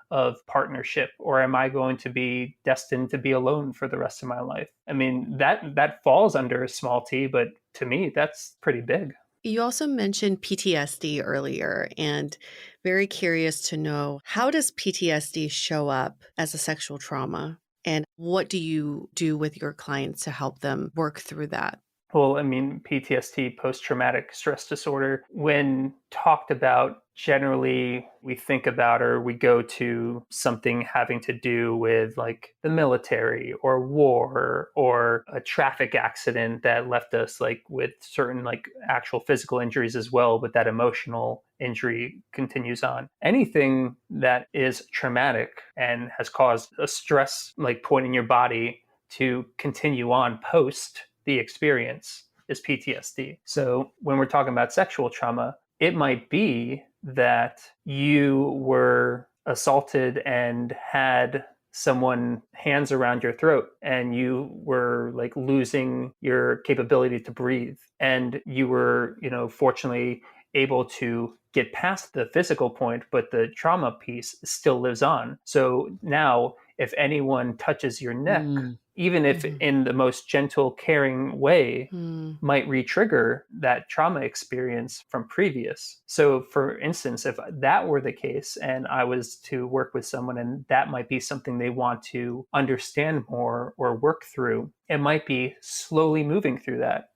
of partnership, or am I going to be destined to be alone for the rest of my life? I mean, that falls under a small T, but to me, that's pretty big. You also mentioned PTSD earlier, and very curious to know, how does PTSD show up as a sexual trauma? And what do you do with your clients to help them work through that? Well, I mean, PTSD, post-traumatic stress disorder, when talked about, generally we think about or we go to something having to do with like the military or war or a traffic accident that left us like with certain like actual physical injuries as well, but that emotional injury continues on. Anything that is traumatic and has caused a stress like point in your body to continue on post the experience is PTSD. So when we're talking about sexual trauma, it might be that you were assaulted and had someone hands around your throat and you were like losing your capability to breathe, and you were, fortunately able to get past the physical point, but the trauma piece still lives on. So now if anyone touches your neck, even if in the most gentle, caring way, might re-trigger that trauma experience from previous. So for instance, if that were the case and I was to work with someone and that might be something they want to understand more or work through, it might be slowly moving through that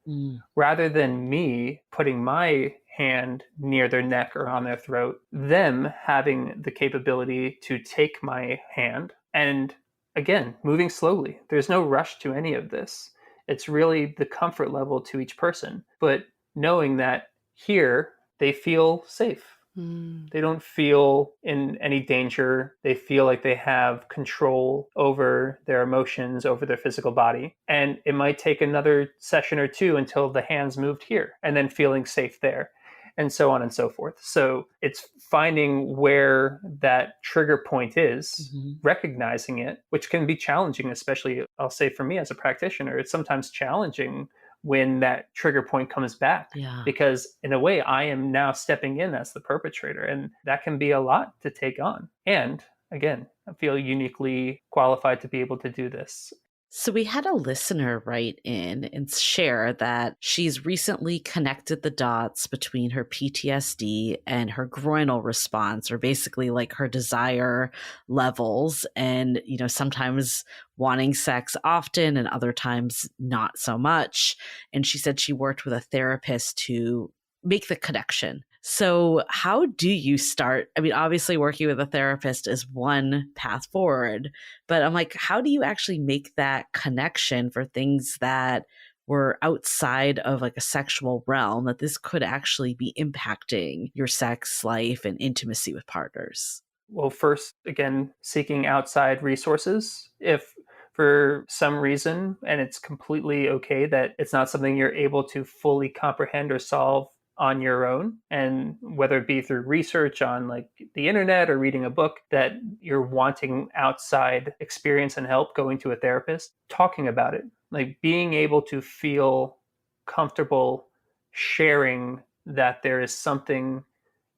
rather than me putting my hand near their neck or on their throat, them having the capability to take my hand and again, moving slowly. There's no rush to any of this. It's really the comfort level to each person, but knowing that here they feel safe. They don't feel in any danger. They feel like they have control over their emotions, over their physical body. And it might take another session or two until the hands moved here and then feeling safe there, and so on and so forth. So it's finding where that trigger point is, recognizing it, which can be challenging, especially I'll say for me as a practitioner, it's sometimes challenging when that trigger point comes back. Because in a way, I am now stepping in as the perpetrator, and that can be a lot to take on. And again, I feel uniquely qualified to be able to do this. So we had a listener write in and share that she's recently connected the dots between her PTSD and her groinal response, or basically like her desire levels, and, sometimes wanting sex often and other times not so much. And she said she worked with a therapist to make the connection. So how do you start? I mean, obviously working with a therapist is one path forward, but I'm like, how do you actually make that connection for things that were outside of like a sexual realm, that this could actually be impacting your sex life and intimacy with partners? Well, first, again, seeking outside resources. If for some reason, and it's completely okay that it's not something you're able to fully comprehend or solve on your own, and whether it be through research on like the internet or reading a book, that you're wanting outside experience and help, going to a therapist, talking about it, like being able to feel comfortable sharing that there is something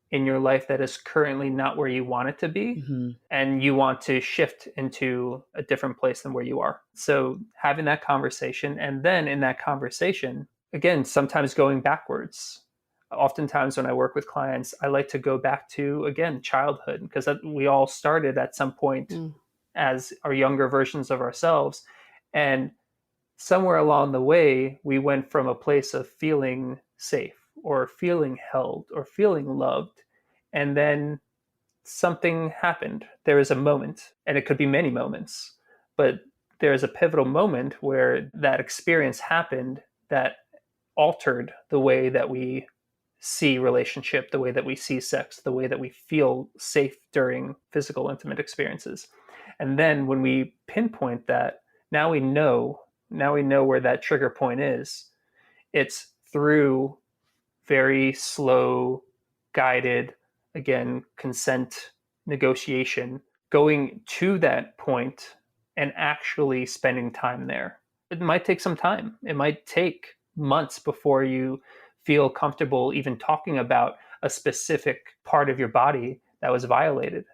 in your life that is currently not where you want it to be, Mm-hmm. and you want to shift into a different place than where you are. So having that conversation, and then in that conversation, again, sometimes going backwards. Oftentimes when I work with clients, I like to go back to, again, childhood, because we all started at some point as our younger versions of ourselves. And somewhere along the way, we went from a place of feeling safe or feeling held or feeling loved. And then something happened. There was a moment, and it could be many moments, but there's a pivotal moment where that experience happened that altered the way that we see relationship, the way that we see sex, the way that we feel safe during physical intimate experiences. And then when we pinpoint that, now we know, where that trigger point is. It's through very slow, guided, again, consent negotiation, going to that point and actually spending time there. It might take some time. It might take months before you feel comfortable even talking about a specific part of your body that was violated.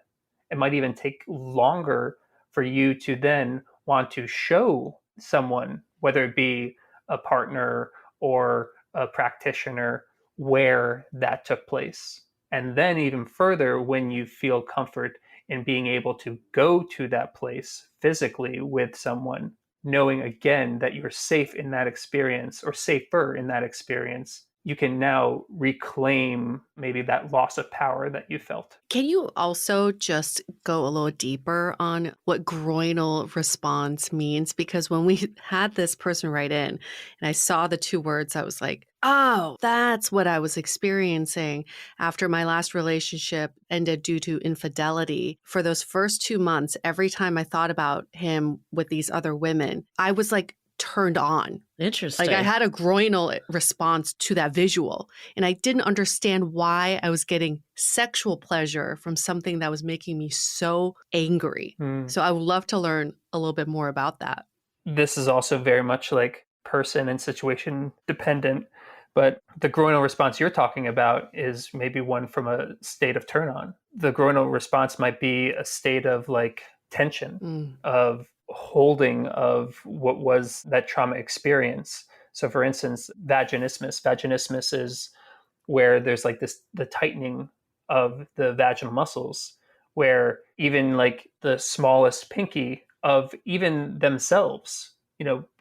It might even take longer for you to then want to show someone, whether it be a partner or a practitioner, where that took place. And then, even further, when you feel comfort in being able to go to that place physically with someone, knowing again that you're safe in that experience or safer in that experience, you can now reclaim maybe that loss of power that you felt. Can you also just go a little deeper on what groinal response means? Because when we had this person write in and I saw the two words, I was like, oh, that's what I was experiencing after my last relationship ended due to infidelity. For those first 2 months, every time I thought about him with these other women, I was like turned on. Interesting. Like I had a groinal response to that visual, and I didn't understand why I was getting sexual pleasure from something that was making me so angry. So I would love to learn a little bit more about that. This is also very much like person and situation dependent, but the groinal response you're talking about is maybe one from a state of turn on. The groinal response might be a state of like tension, of holding of what was that trauma experience. So for instance, vaginismus is where there's like this, the tightening of the vaginal muscles, where even like the smallest pinky of even themselves,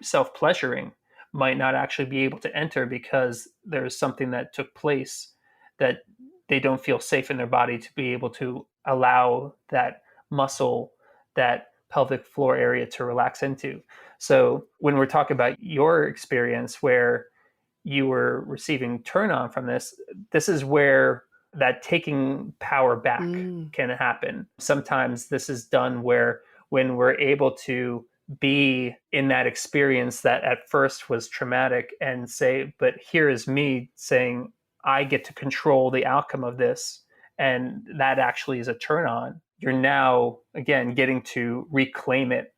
self-pleasuring, might not actually be able to enter because there's something that took place that they don't feel safe in their body to be able to allow that muscle, that pelvic floor area to relax into. So when we're talking about your experience where you were receiving turn on from this is where that taking power back can happen. Sometimes this is done where when we're able to be in that experience that at first was traumatic and say, but here is me saying, I get to control the outcome of this. And that actually is a turn on. You're now, again, getting to reclaim it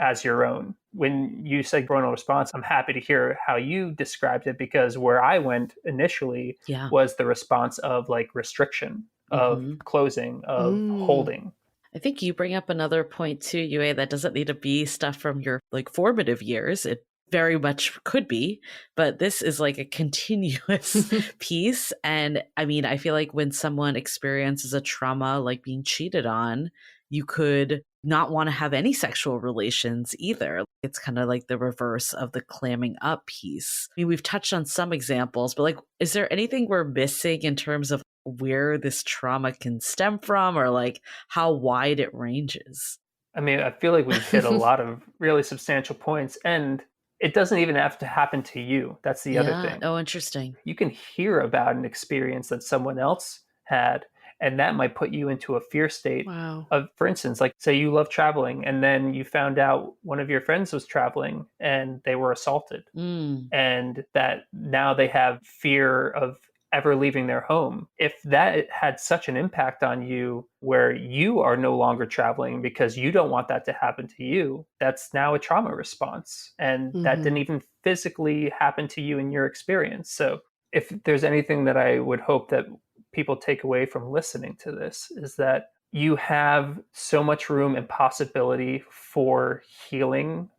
as your own. When you say groinal response, I'm happy to hear how you described it, because where I went initially was the response of like restriction, of closing, of holding. I think you bring up another point too, Yue, that doesn't need to be stuff from your like formative years. It very much could be, but this is like a continuous piece. And I mean, I feel like when someone experiences a trauma like being cheated on, you could not want to have any sexual relations either. It's kind of like the reverse of the clamming up piece. I mean, we've touched on some examples, but like, is there anything we're missing in terms of where this trauma can stem from, or like how wide it ranges? I mean, I feel like we've hit a lot of really substantial points, and it doesn't even have to happen to you. That's the other thing. Oh, interesting. You can hear about an experience that someone else had, And that might put you into a fear state Wow. of, for instance, like say you love traveling and then you found out one of your friends was traveling and they were assaulted. And that now they have fear of ever leaving their home. If that had such an impact on you where you are no longer traveling because you don't want that to happen to you, that's now a trauma response. And that didn't even physically happen to you in your experience. So if there's anything that I would hope that people take away from listening to this is that you have so much room and possibility for healing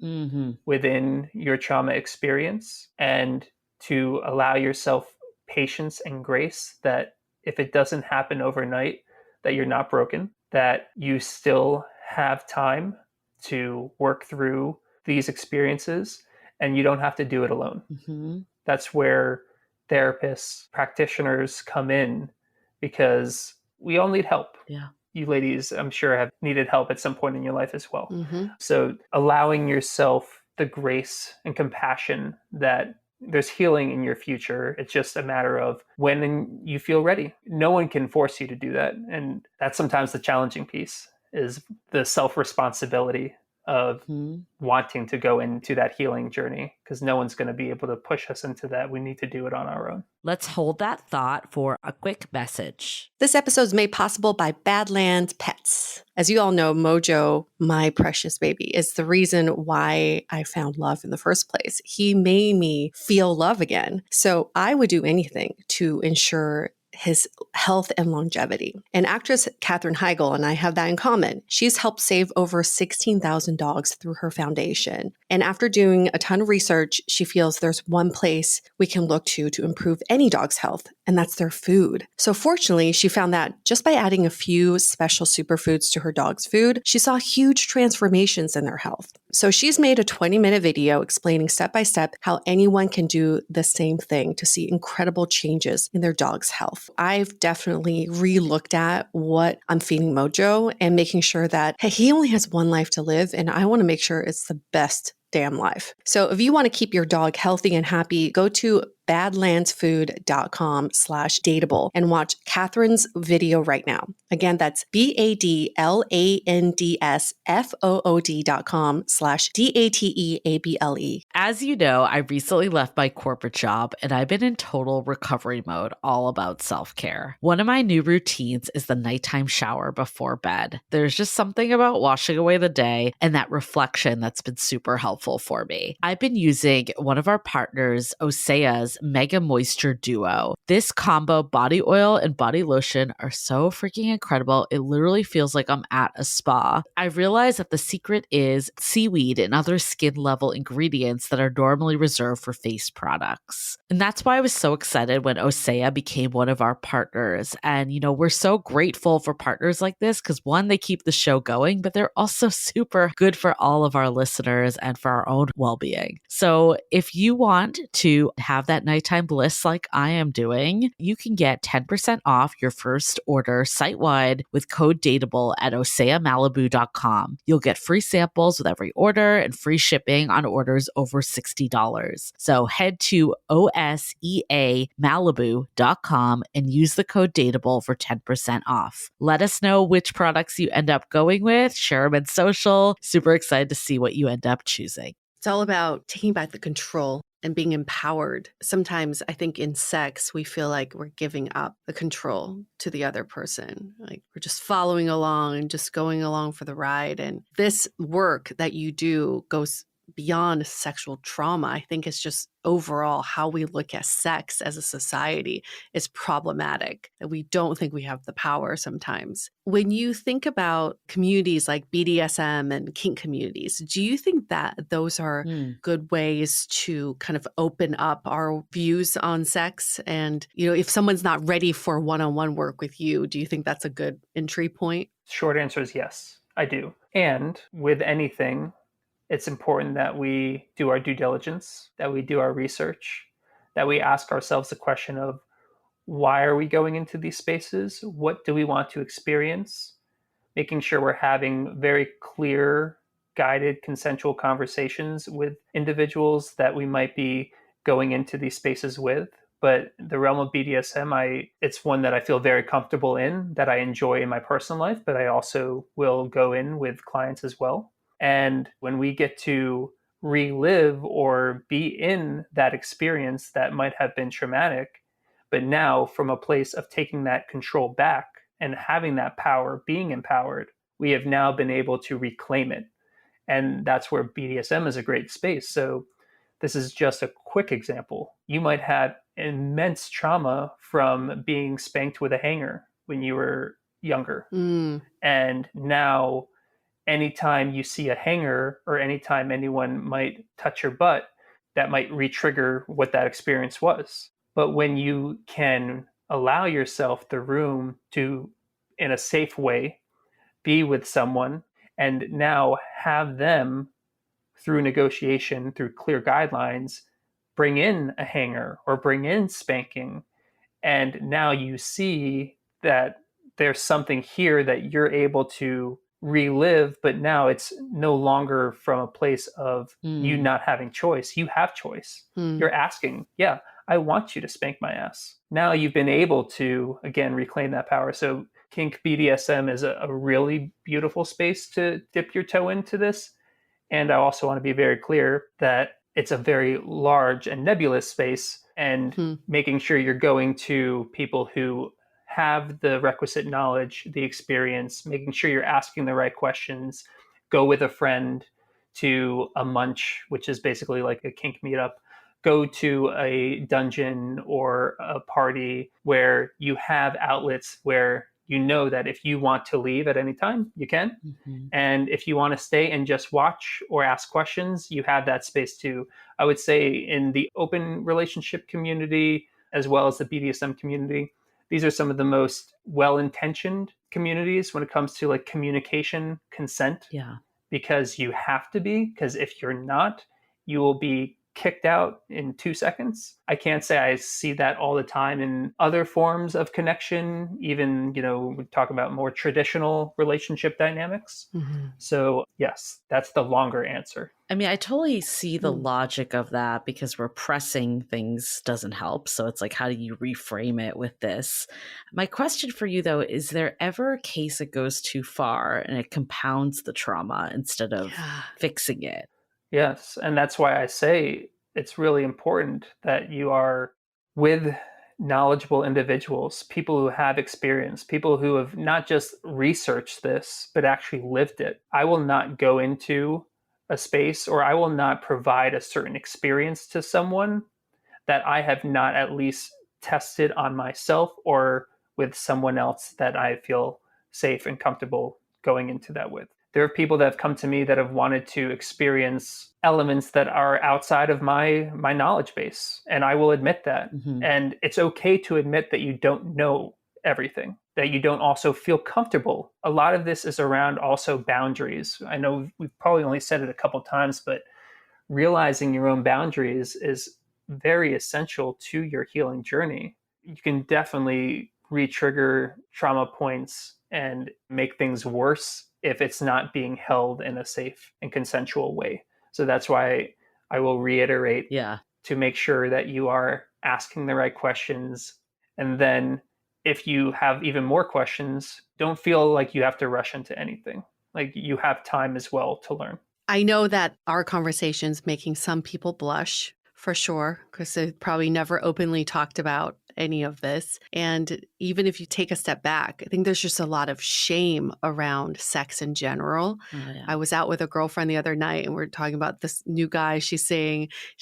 within your trauma experience, and to allow yourself patience and grace that if it doesn't happen overnight, that you're not broken, that you still have time to work through these experiences and you don't have to do it alone. That's where therapists, practitioners come in, because we all need help. You ladies, I'm sure, have needed help at some point in your life as well. So allowing yourself the grace and compassion that there's healing in your future. It's just a matter of when you feel ready. No one can force you to do that. And that's sometimes the challenging piece, is the self-responsibility of wanting to go into that healing journey, because no one's going to be able to push us into that. We need to do it on our own. Let's hold that thought for a quick message. This episode is made possible by Badlands Pets. As you all know, Mojo, my precious baby, is the reason why I found love in the first place. He made me feel love again. So I would do anything to ensure his health and longevity. And actress Katherine Heigl and I have that in common. She's helped save over 16,000 dogs through her foundation. And after doing a ton of research, she feels there's one place we can look to improve any dog's health, and that's their food. So fortunately, she found that just by adding a few special superfoods to her dog's food, she saw huge transformations in their health. So she's made a 20-minute video explaining step by step how anyone can do the same thing to see incredible changes in their dog's health. I've definitely re-looked at what I'm feeding Mojo and making sure that, hey, he only has one life to live, and I want to make sure it's the best damn life. So if you want to keep your dog healthy and happy, go to badlandsfood.com/dateable and watch Catherine's video right now. Again, that's badlandsfood.com/dateable. As you know, I recently left my corporate job and I've been in total recovery mode, all about self-care. One of my new routines is the nighttime shower before bed. There's just something about washing away the day and that reflection that's been super helpful for me. I've been using one of our partners, Osea's Mega Moisture Duo. This combo body oil and body lotion are so freaking incredible. It literally feels like I'm at a spa. I realized that the secret is seaweed and other skin level ingredients that are normally reserved for face products. And that's why I was so excited when Osea became one of our partners. And, you know, we're so grateful for partners like this because, one, they keep the show going, but they're also super good for all of our listeners and for our own well-being. So if you want to have that nighttime bliss like I am doing, you can get 10% off your first order site-wide with code DATEABLE at oseamalibu.com. You'll get free samples with every order and free shipping on orders over $60. So head to oseamalibu.com and use the code DATEABLE for 10% off. Let us know which products you end up going with. Share them in social. Super excited to see what you end up choosing. It's all about taking back the control and being empowered. Sometimes I think in sex, we feel like we're giving up the control to the other person. Like we're just following along and just going along for the ride. And this work that you do goes beyond sexual trauma. I think it's just overall how we look at sex as a society is problematic, that we don't think we have the power sometimes. When you think about communities like BDSM and kink communities, do you think that those are good ways to kind of open up our views on sex? And, you know, if someone's not ready for one-on-one work with you, do you think that's a good entry point? Short answer is yes, I do. And with anything, it's important that we do our due diligence, that we do our research, that we ask ourselves the question of, why are we going into these spaces? What do we want to experience? Making sure we're having very clear, guided, consensual conversations with individuals that we might be going into these spaces with. But the realm of BDSM, it's one that I feel very comfortable in, that I enjoy in my personal life, but I also will go in with clients as well. And when we get to relive or be in that experience that might have been traumatic, but now from a place of taking that control back and having that power, being empowered, we have now been able to reclaim it. And that's where BDSM is a great space. So this is just a quick example. You might have immense trauma from being spanked with a hanger when you were younger. And now, anytime you see a hanger or anytime anyone might touch your butt, that might re-trigger what that experience was. But when you can allow yourself the room to, in a safe way, be with someone and now have them, through negotiation, through clear guidelines, bring in a hanger or bring in spanking. And now you see that there's something here that you're able to relive, but now it's no longer from a place of you not having choice. You have choice. You're asking, yeah, I want you to spank my ass. Now you've been able to, again, reclaim that power. So kink BDSM is a really beautiful space to dip your toe into this. And I also want to be very clear that it's a very large and nebulous space, and making sure you're going to people who have the requisite knowledge, the experience, making sure you're asking the right questions. Go with a friend to a munch, which is basically like a kink meetup. Go to a dungeon or a party where you have outlets where you know that if you want to leave at any time, you can. And if you want to stay and just watch or ask questions, you have that space too. I would say in the open relationship community, as well as the BDSM community, these are some of the most well-intentioned communities when it comes to like communication, consent. Yeah. Because you have to be, because if you're not, you will be kicked out in 2 seconds. I can't say I see that all the time in other forms of connection, even, we talk about more traditional relationship dynamics. So yes, that's the longer answer. I mean, I totally see the logic of that, because repressing things doesn't help. So it's like, how do you reframe it with this? My question for you, though, is there ever a case it goes too far and it compounds the trauma instead of fixing it? Yes. And that's why I say it's really important that you are with knowledgeable individuals, people who have experience, people who have not just researched this, but actually lived it. I will not go into a space, or I will not provide a certain experience to someone that I have not at least tested on myself or with someone else that I feel safe and comfortable going into that with. There are people that have come to me that have wanted to experience elements that are outside of my knowledge base, and I will admit that. And it's okay to admit that you don't know everything, that you don't also feel comfortable. A lot of this is around also boundaries. I know we've probably only said it a couple times, but realizing your own boundaries is very essential to your healing journey. You can definitely re-trigger trauma points and make things worse if it's not being held in a safe and consensual way. So that's why I will reiterate to make sure that you are asking the right questions. And then if you have even more questions, don't feel like you have to rush into anything. Like, you have time as well to learn. I know that our conversation's making some people blush, for sure, because they probably never openly talked about any of this. And even if you take a step back, I think there's just a lot of shame around sex in general. I was out with a girlfriend the other night and we're talking about this new guy. She's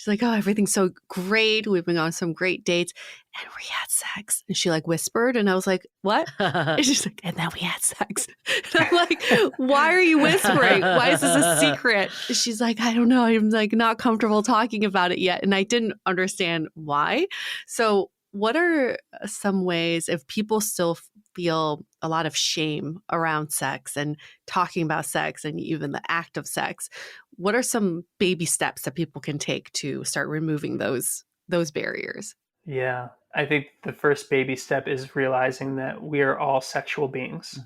like, oh, everything's so great. We've been on some great dates and we had sex. And she like whispered and I was like, what? And she's like, and then we had sex. And I'm like, why are you whispering? Why is this a secret? She's like, I don't know. I'm like not comfortable talking about it yet. And I didn't understand why. So what are some ways, if people still feel a lot of shame around sex and talking about sex and even the act of sex, what are some baby steps that people can take to start removing those barriers? Yeah, I think the first baby step is realizing that we are all sexual beings.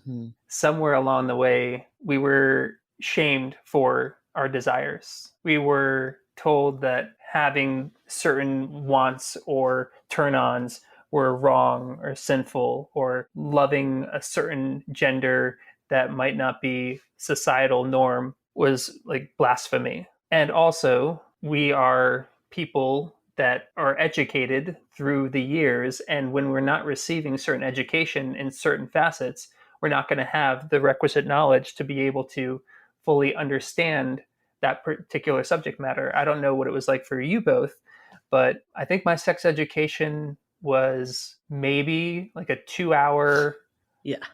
Somewhere along the way, we were shamed for our desires. We were told that having certain wants or turn-ons were wrong or sinful, or loving a certain gender that might not be societal norm was like blasphemy. And also, we are people that are educated through the years, and when we're not receiving certain education in certain facets, we're not going to have the requisite knowledge to be able to fully understand that particular subject matter. I don't know what it was like for you both, but I think my sex education was maybe like a 2 hour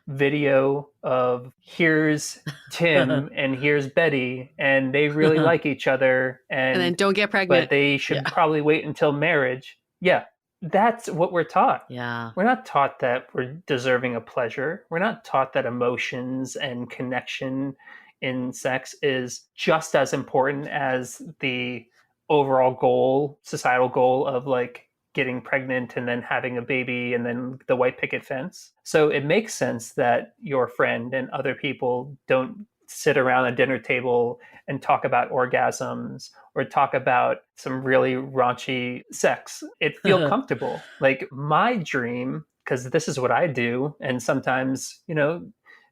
video of here's Tim and here's Betty, and they really like each other, And then and don't get pregnant. but they should probably wait until marriage. Yeah, that's what we're taught. Yeah. We're not taught that we're deserving of pleasure. We're not taught that emotions and connection in sex is just as important as the overall goal, societal goal of like getting pregnant and then having a baby and then the white picket fence. So it makes sense that your friend and other people don't sit around a dinner table and talk about orgasms or talk about some really raunchy sex. It feel comfortable. Like my dream, because this is what I do, and sometimes,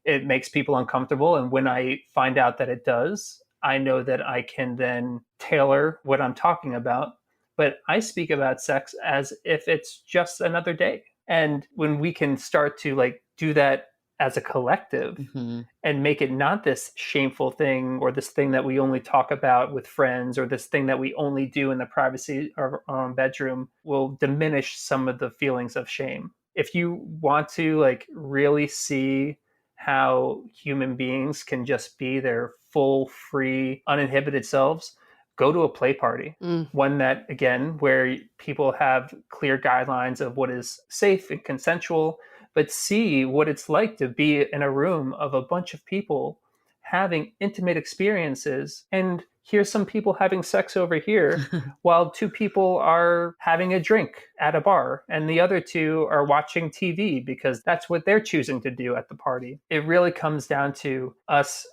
it makes people uncomfortable. And when I find out that it does, I know that I can then tailor what I'm talking about. But I speak about sex as if it's just another day. And when we can start to like do that as a collective and make it not this shameful thing or this thing that we only talk about with friends or this thing that we only do in the privacy of our own bedroom, will diminish some of the feelings of shame. If you want to like really see how human beings can just be their full, free, uninhibited selves, go to a play party. One that, again, where people have clear guidelines of what is safe and consensual, but see what it's like to be in a room of a bunch of people having intimate experiences. And here's some people having sex over here while two people are having a drink at a bar and the other two are watching TV because that's what they're choosing to do at the party. It really comes down to us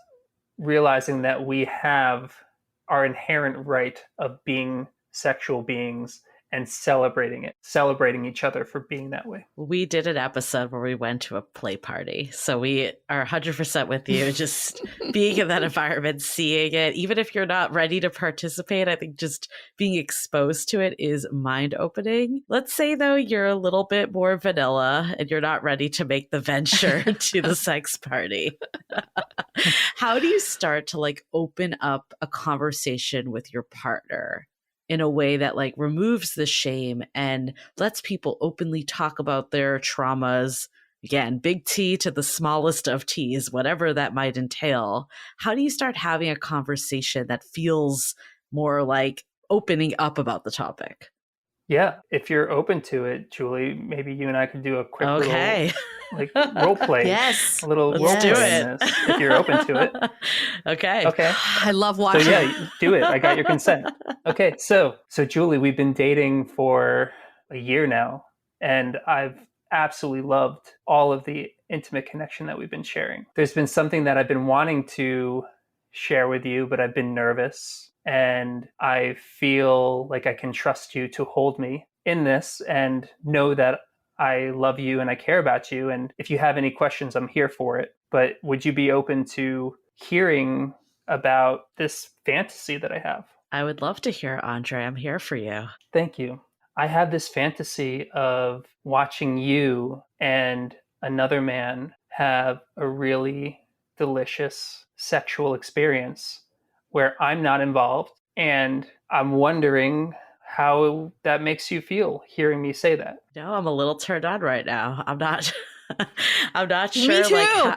realizing that we have our inherent right of being sexual beings and celebrating each other for being that way. We did an episode where we went to a play party. So we are 100% with you. Just being in that environment, seeing it, even if you're not ready to participate, I think just being exposed to it is mind-opening. Let's say, though, you're a little bit more vanilla and you're not ready to make the venture to the sex party. How do you start to like open up a conversation with your partner in a way that like removes the shame and lets people openly talk about their traumas? Again, big T to the smallest of T's, whatever that might entail. How do you start having a conversation that feels more like opening up about the topic? Yeah, if you're open to it, Julie, maybe you and I could do a quick little like role play. Yes. A little Let's role do play it. in this, if you're open to it. Okay. I love So watching. yeah, do it. I got your consent. Okay, so Julie, we've been dating for a year now, and I've absolutely loved all of the intimate connection that we've been sharing. There's been something that I've been wanting to share with you, but I've been nervous. And I feel like I can trust you to hold me in this and know that I love you and I care about you. And if you have any questions, I'm here for it. But would you be open to hearing about this fantasy that I have? I would love to hear, Andre. I'm here for you. Thank you. I have this fantasy of watching you and another man have a really delicious sexual experience where I'm not involved. And I'm wondering how that makes you feel hearing me say that. No, I'm a little turned on right now. I'm not I'm not sure. Me too.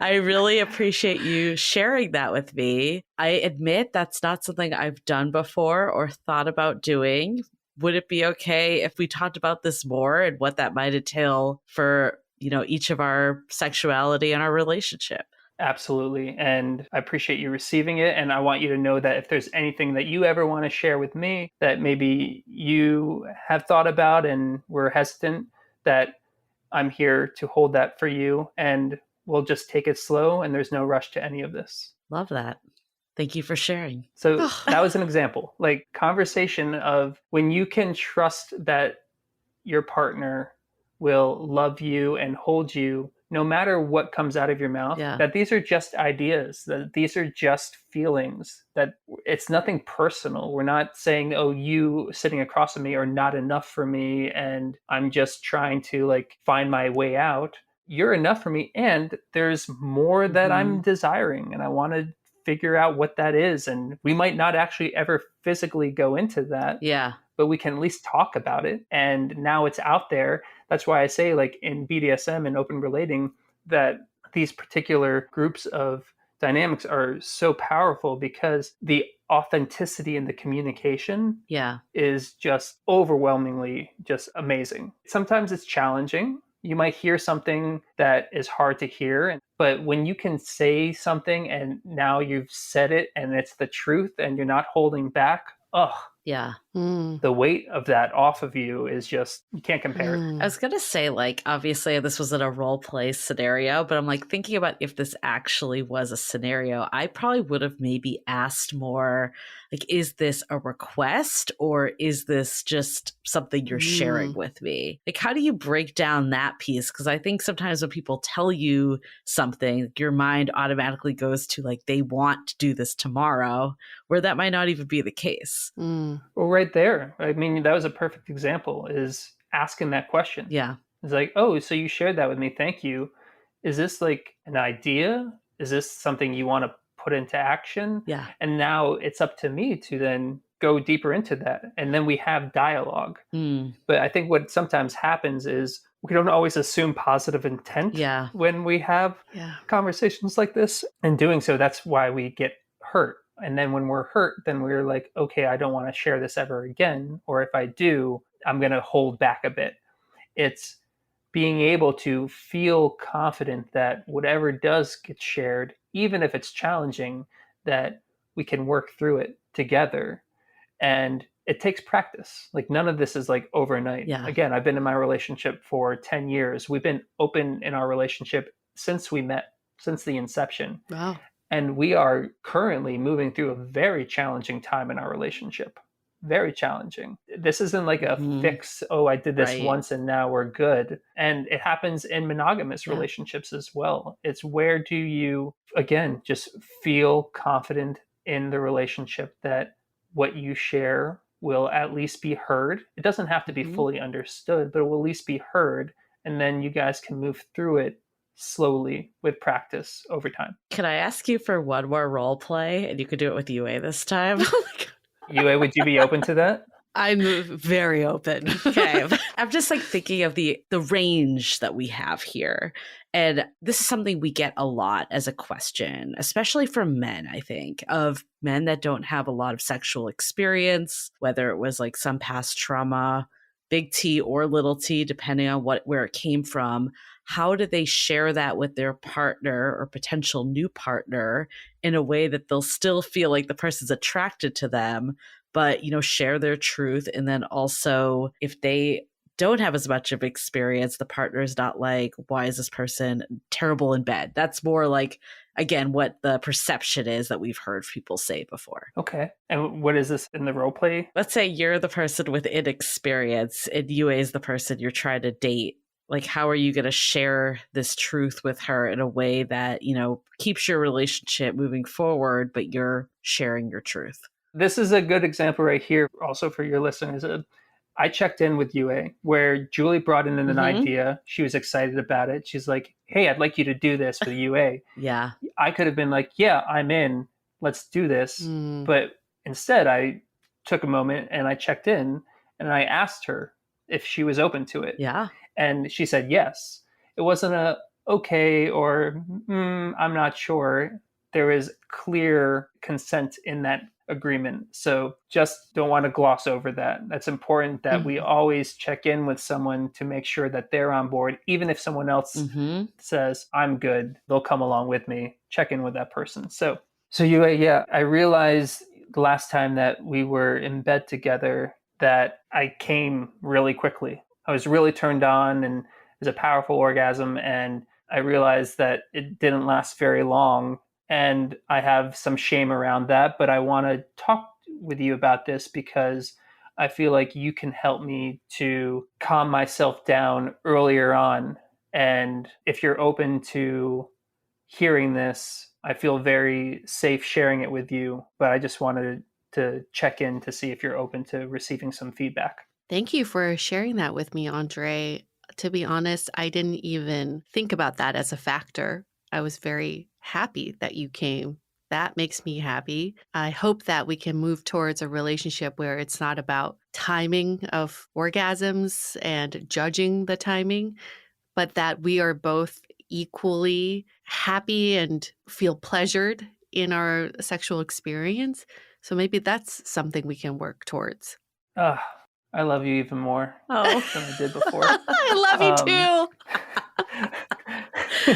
I really appreciate you sharing that with me. I admit that's not something I've done before or thought about doing. Would it be okay if we talked about this more and what that might entail for, each of our sexuality and our relationship? Absolutely. And I appreciate you receiving it. And I want you to know that if there's anything that you ever want to share with me that maybe you have thought about and were hesitant, that I'm here to hold that for you. And we'll just take it slow and there's no rush to any of this. Love that. Thank you for sharing. So that was an example, like conversation of when you can trust that your partner will love you and hold you no matter what comes out of your mouth, Yeah. that these are just ideas, that these are just feelings, that it's nothing personal. We're not saying, oh, you sitting across from me are not enough for me and I'm just trying to like find my way out. You're enough for me, and there's more that I'm desiring, and I want to figure out what that is. And we might not actually ever physically go into that, Yeah. but we can at least talk about it. And now it's out there. That's why I say, like in BDSM and open relating, that these particular groups of dynamics are so powerful because the authenticity in the communication Yeah. is just overwhelmingly just amazing. Sometimes it's challenging. You might hear something that is hard to hear, but when you can say something and now you've said it and it's the truth and you're not holding back, Yeah. the weight of that off of you is just, you can't compare it. I was going to say, like, obviously this was in a role play scenario, but I'm like thinking about if this actually was a scenario, I probably would have maybe asked more, like, is this a request or is this just something you're sharing with me? Like, how do you break down that piece? Because I think sometimes when people tell you something, your mind automatically goes to like, they want to do this tomorrow, where that might not even be the case. Well, right there, I mean, that was a perfect example, is asking that question. Yeah. It's like, oh, so you shared that with me. Thank you. Is this like an idea? Is this something you want to put into action? Yeah. And now it's up to me to then go deeper into that. And then we have dialogue. But I think what sometimes happens is we don't always assume positive intent when we have conversations like this. And doing so, that's why we get hurt. And then when we're hurt, then we're like, okay, I don't want to share this ever again. Or if I do, I'm going to hold back a bit. It's being able to feel confident that whatever does get shared, even if it's challenging, that we can work through it together. And it takes practice. Like none of this is like overnight. Yeah. Again, I've been in my relationship for 10 years. We've been open in our relationship since we met, since the inception. Wow. And we are currently moving through a very challenging time in our relationship. Very challenging. This isn't like a fix, oh, I did this once and now we're good. And it happens in monogamous relationships as well. It's where do you, again, just feel confident in the relationship that what you share will at least be heard. It doesn't have to be fully understood, but it will at least be heard. And then you guys can move through it slowly with practice over time. Can I ask you for one more role play? And you could do it with UA this time. Oh my God. UA, would you be open to that? I'm very open. Okay. I'm just like thinking of the range that we have here. And this is something we get a lot as a question, especially from men, I think, of men that don't have a lot of sexual experience, whether it was like some past trauma, big T or little t, depending on where it came from. How do they share that with their partner or potential new partner in a way that they'll still feel like the person's attracted to them, but, you know, share their truth? And then also, if they don't have as much of experience, the partner is not like, why is this person terrible in bed? That's more like, again, what the perception is that we've heard people say before. Okay. And what is this in the role play? Let's say you're the person with inexperience and UA is the person you're trying to date. Like, how are you going to share this truth with her in a way that, you know, keeps your relationship moving forward, but you're sharing your truth? This is a good example right here. Also for your listeners, I checked in with UA where Julie brought in an idea. She was excited about it. She's like, hey, I'd like you to do this with UA. Yeah. I could have been like, yeah, I'm in. Let's do this. But instead, I took a moment and I checked in and I asked her if she was open to it. Yeah. And she said yes. It wasn't a okay or I'm not sure. There is clear consent in that agreement. So just don't want to gloss over that. That's important that we always check in with someone to make sure that they're on board. Even if someone else says, I'm good, they'll come along with me. Check in with that person. So you, I realized the last time that we were in bed together that I came really quickly. I was really turned on and it was a powerful orgasm. And I realized that it didn't last very long. And I have some shame around that, but I want to talk with you about this because I feel like you can help me to calm myself down earlier on. And if you're open to hearing this, I feel very safe sharing it with you, but I just wanted to check in to see if you're open to receiving some feedback. Thank you for sharing that with me, Andre. To be honest, I didn't even think about that as a factor. I was very happy that you came. That makes me happy. I hope that we can move towards a relationship where it's not about timing of orgasms and judging the timing, but that we are both equally happy and feel pleasured in our sexual experience. So maybe that's something we can work towards. Ah, I love you even more Oh, than I did before. I love you too.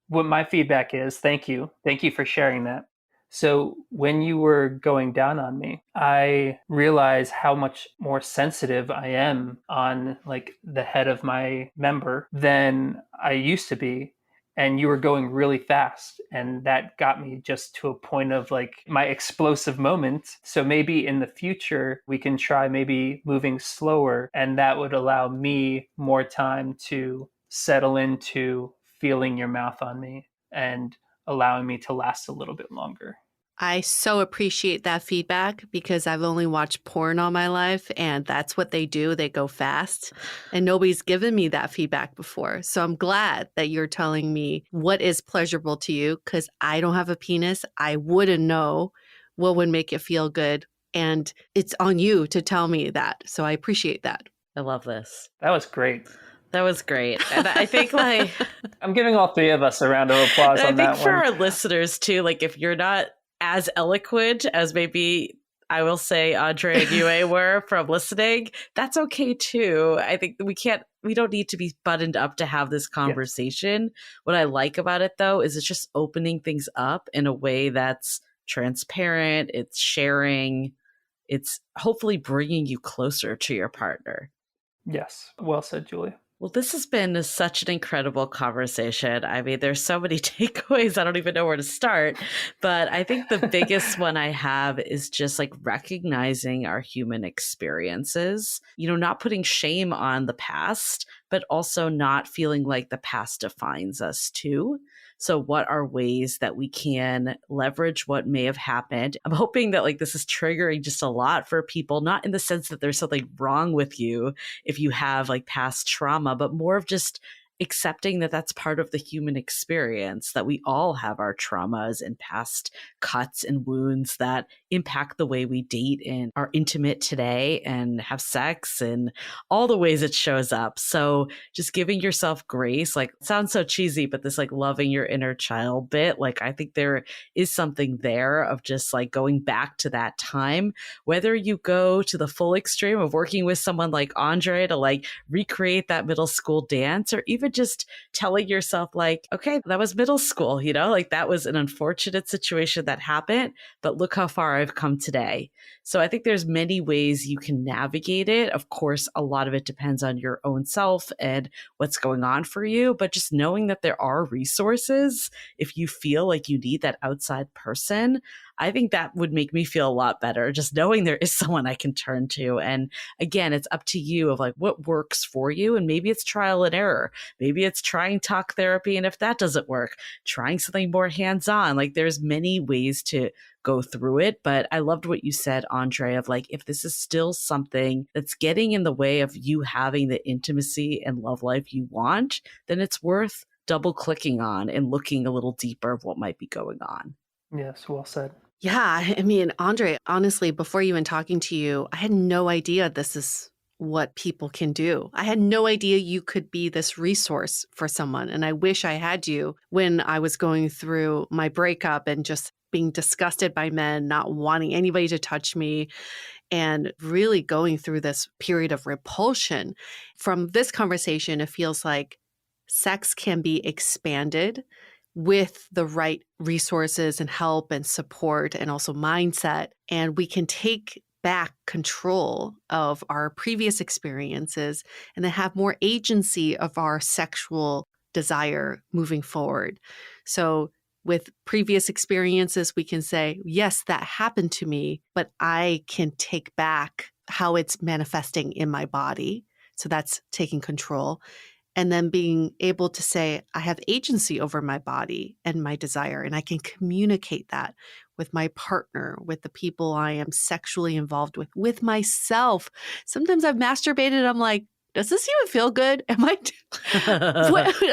What my feedback is, thank you. Thank you for sharing that. So when you were going down on me, I realized how much more sensitive I am on like the head of my member than I used to be. And you were going really fast. And that got me just to a point of like my explosive moment. So maybe in the future, we can try maybe moving slower. And that would allow me more time to settle into feeling your mouth on me and allowing me to last a little bit longer. I so appreciate that feedback because I've only watched porn all my life and that's what they do. They go fast and nobody's given me that feedback before. So I'm glad that you're telling me what is pleasurable to you because I don't have a penis. I wouldn't know what would make it feel good. And it's on you to tell me that. So I appreciate that. I love this. That was great. That was great. And I think like I'm giving all three of us a round of applause I on think that for one. our listeners too, like if you're not as eloquent as maybe I will say Andre and Yue were from listening, that's okay too. I think we don't need to be buttoned up to have this conversation. Yes. What I like about it though is it's just opening things up in a way that's transparent, it's sharing, it's hopefully bringing you closer to your partner. Yes. Well said, Julia. Well, this has been such an incredible conversation. I mean, there's so many takeaways. I don't even know where to start. But I think the biggest one I have is just like recognizing our human experiences, not putting shame on the past, but also not feeling like the past defines us too. So what are ways that we can leverage what may have happened? I'm hoping that like this is triggering just a lot for people, not in the sense that there's something wrong with you if you have like past trauma, but more of just accepting that that's part of the human experience, that we all have our traumas and past cuts and wounds that impact the way we date and are intimate today and have sex and all the ways it shows up. So just giving yourself grace, like it sounds so cheesy, but this like loving your inner child bit, like I think there is something there of just like going back to that time, whether you go to the full extreme of working with someone like Andre to like recreate that middle school dance, or even just telling yourself like, okay, that was middle school, like that was an unfortunate situation that happened, but look how far I've come today. So I think there's many ways you can navigate it. Of course, a lot of it depends on your own self and what's going on for you, but just knowing that there are resources if you feel like you need that outside person, I think that would make me feel a lot better, just knowing there is someone I can turn to. And again, it's up to you of like what works for you. And maybe it's trial and error. Maybe it's trying talk therapy. And if that doesn't work, trying something more hands-on. Like there's many ways to go through it. But I loved what you said, Andre, of like, if this is still something that's getting in the way of you having the intimacy and love life you want, then it's worth double clicking on and looking a little deeper of what might be going on. Yes, well said. Yeah, I mean, Andre, honestly, before even talking to you, I had no idea this is what people can do. I had no idea you could be this resource for someone. And I wish I had you when I was going through my breakup and just being disgusted by men, not wanting anybody to touch me, and really going through this period of repulsion. From this conversation, it feels like sex can be expanded with the right resources and help and support and also mindset. And we can take back control of our previous experiences and then have more agency of our sexual desire moving forward. So with previous experiences, we can say, yes, that happened to me, but I can take back how it's manifesting in my body. So that's taking control. And then being able to say, I have agency over my body and my desire, and I can communicate that with my partner, with the people I am sexually involved with myself. Sometimes I've masturbated. I'm like, does this even feel good? Am I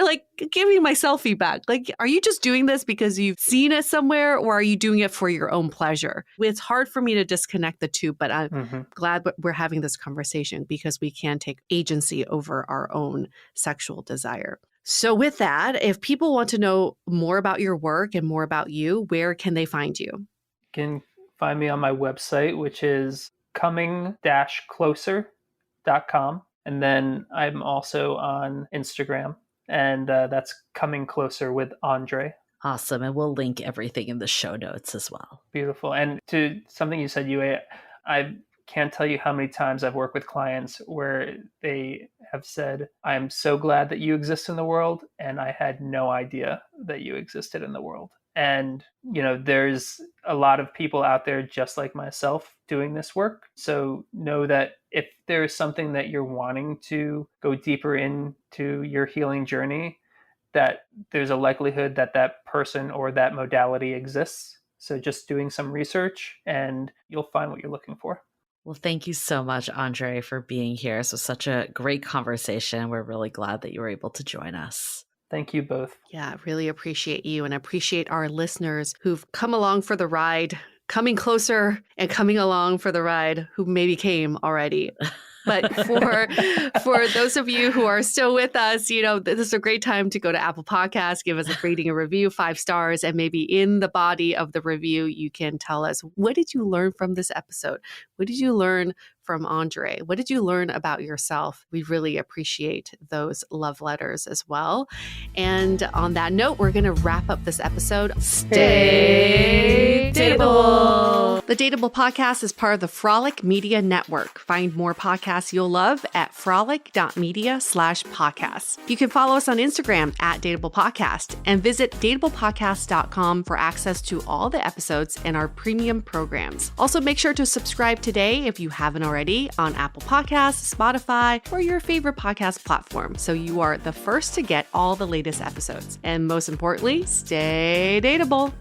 like giving myself feedback? Like, are you just doing this because you've seen it somewhere, or are you doing it for your own pleasure? It's hard for me to disconnect the two, but I'm glad we're having this conversation because we can take agency over our own sexual desire. So with that, if people want to know more about your work and more about you, where can they find you? You can find me on my website, which is coming-closer.com. And then I'm also on Instagram, and that's Coming Closer with Andre. Awesome. And we'll link everything in the show notes as well. Beautiful. And to something you said, Yue, I can't tell you how many times I've worked with clients where they have said, I'm so glad that you exist in the world, and I had no idea that you existed in the world. And, there's a lot of people out there just like myself doing this work. So know that if there's something that you're wanting to go deeper into your healing journey, that there's a likelihood that that person or that modality exists. So just doing some research and you'll find what you're looking for. Well, thank you so much, Andre, for being here. This was such a great conversation. We're really glad that you were able to join us. Thank you both. Yeah, really appreciate you, and appreciate our listeners who've come along for the ride, coming closer and coming along for the ride, who maybe came already. But for those of you who are still with us, this is a great time to go to Apple Podcasts, give us a rating and review, 5 stars, and maybe in the body of the review, you can tell us, what did you learn from this episode? What did you learn from Andre? What did you learn about yourself? We really appreciate those love letters as well. And on that note, we're going to wrap up this episode. Stay Dateable! The Dateable podcast is part of the Frolic Media Network. Find more podcasts you'll love at frolic.media/podcasts. You can follow us on Instagram at Dateable Podcast and visit dateablepodcast.com for access to all the episodes and our premium programs. Also, make sure to subscribe today if you haven't already on Apple Podcasts, Spotify, or your favorite podcast platform, so you are the first to get all the latest episodes. And most importantly, stay dateable.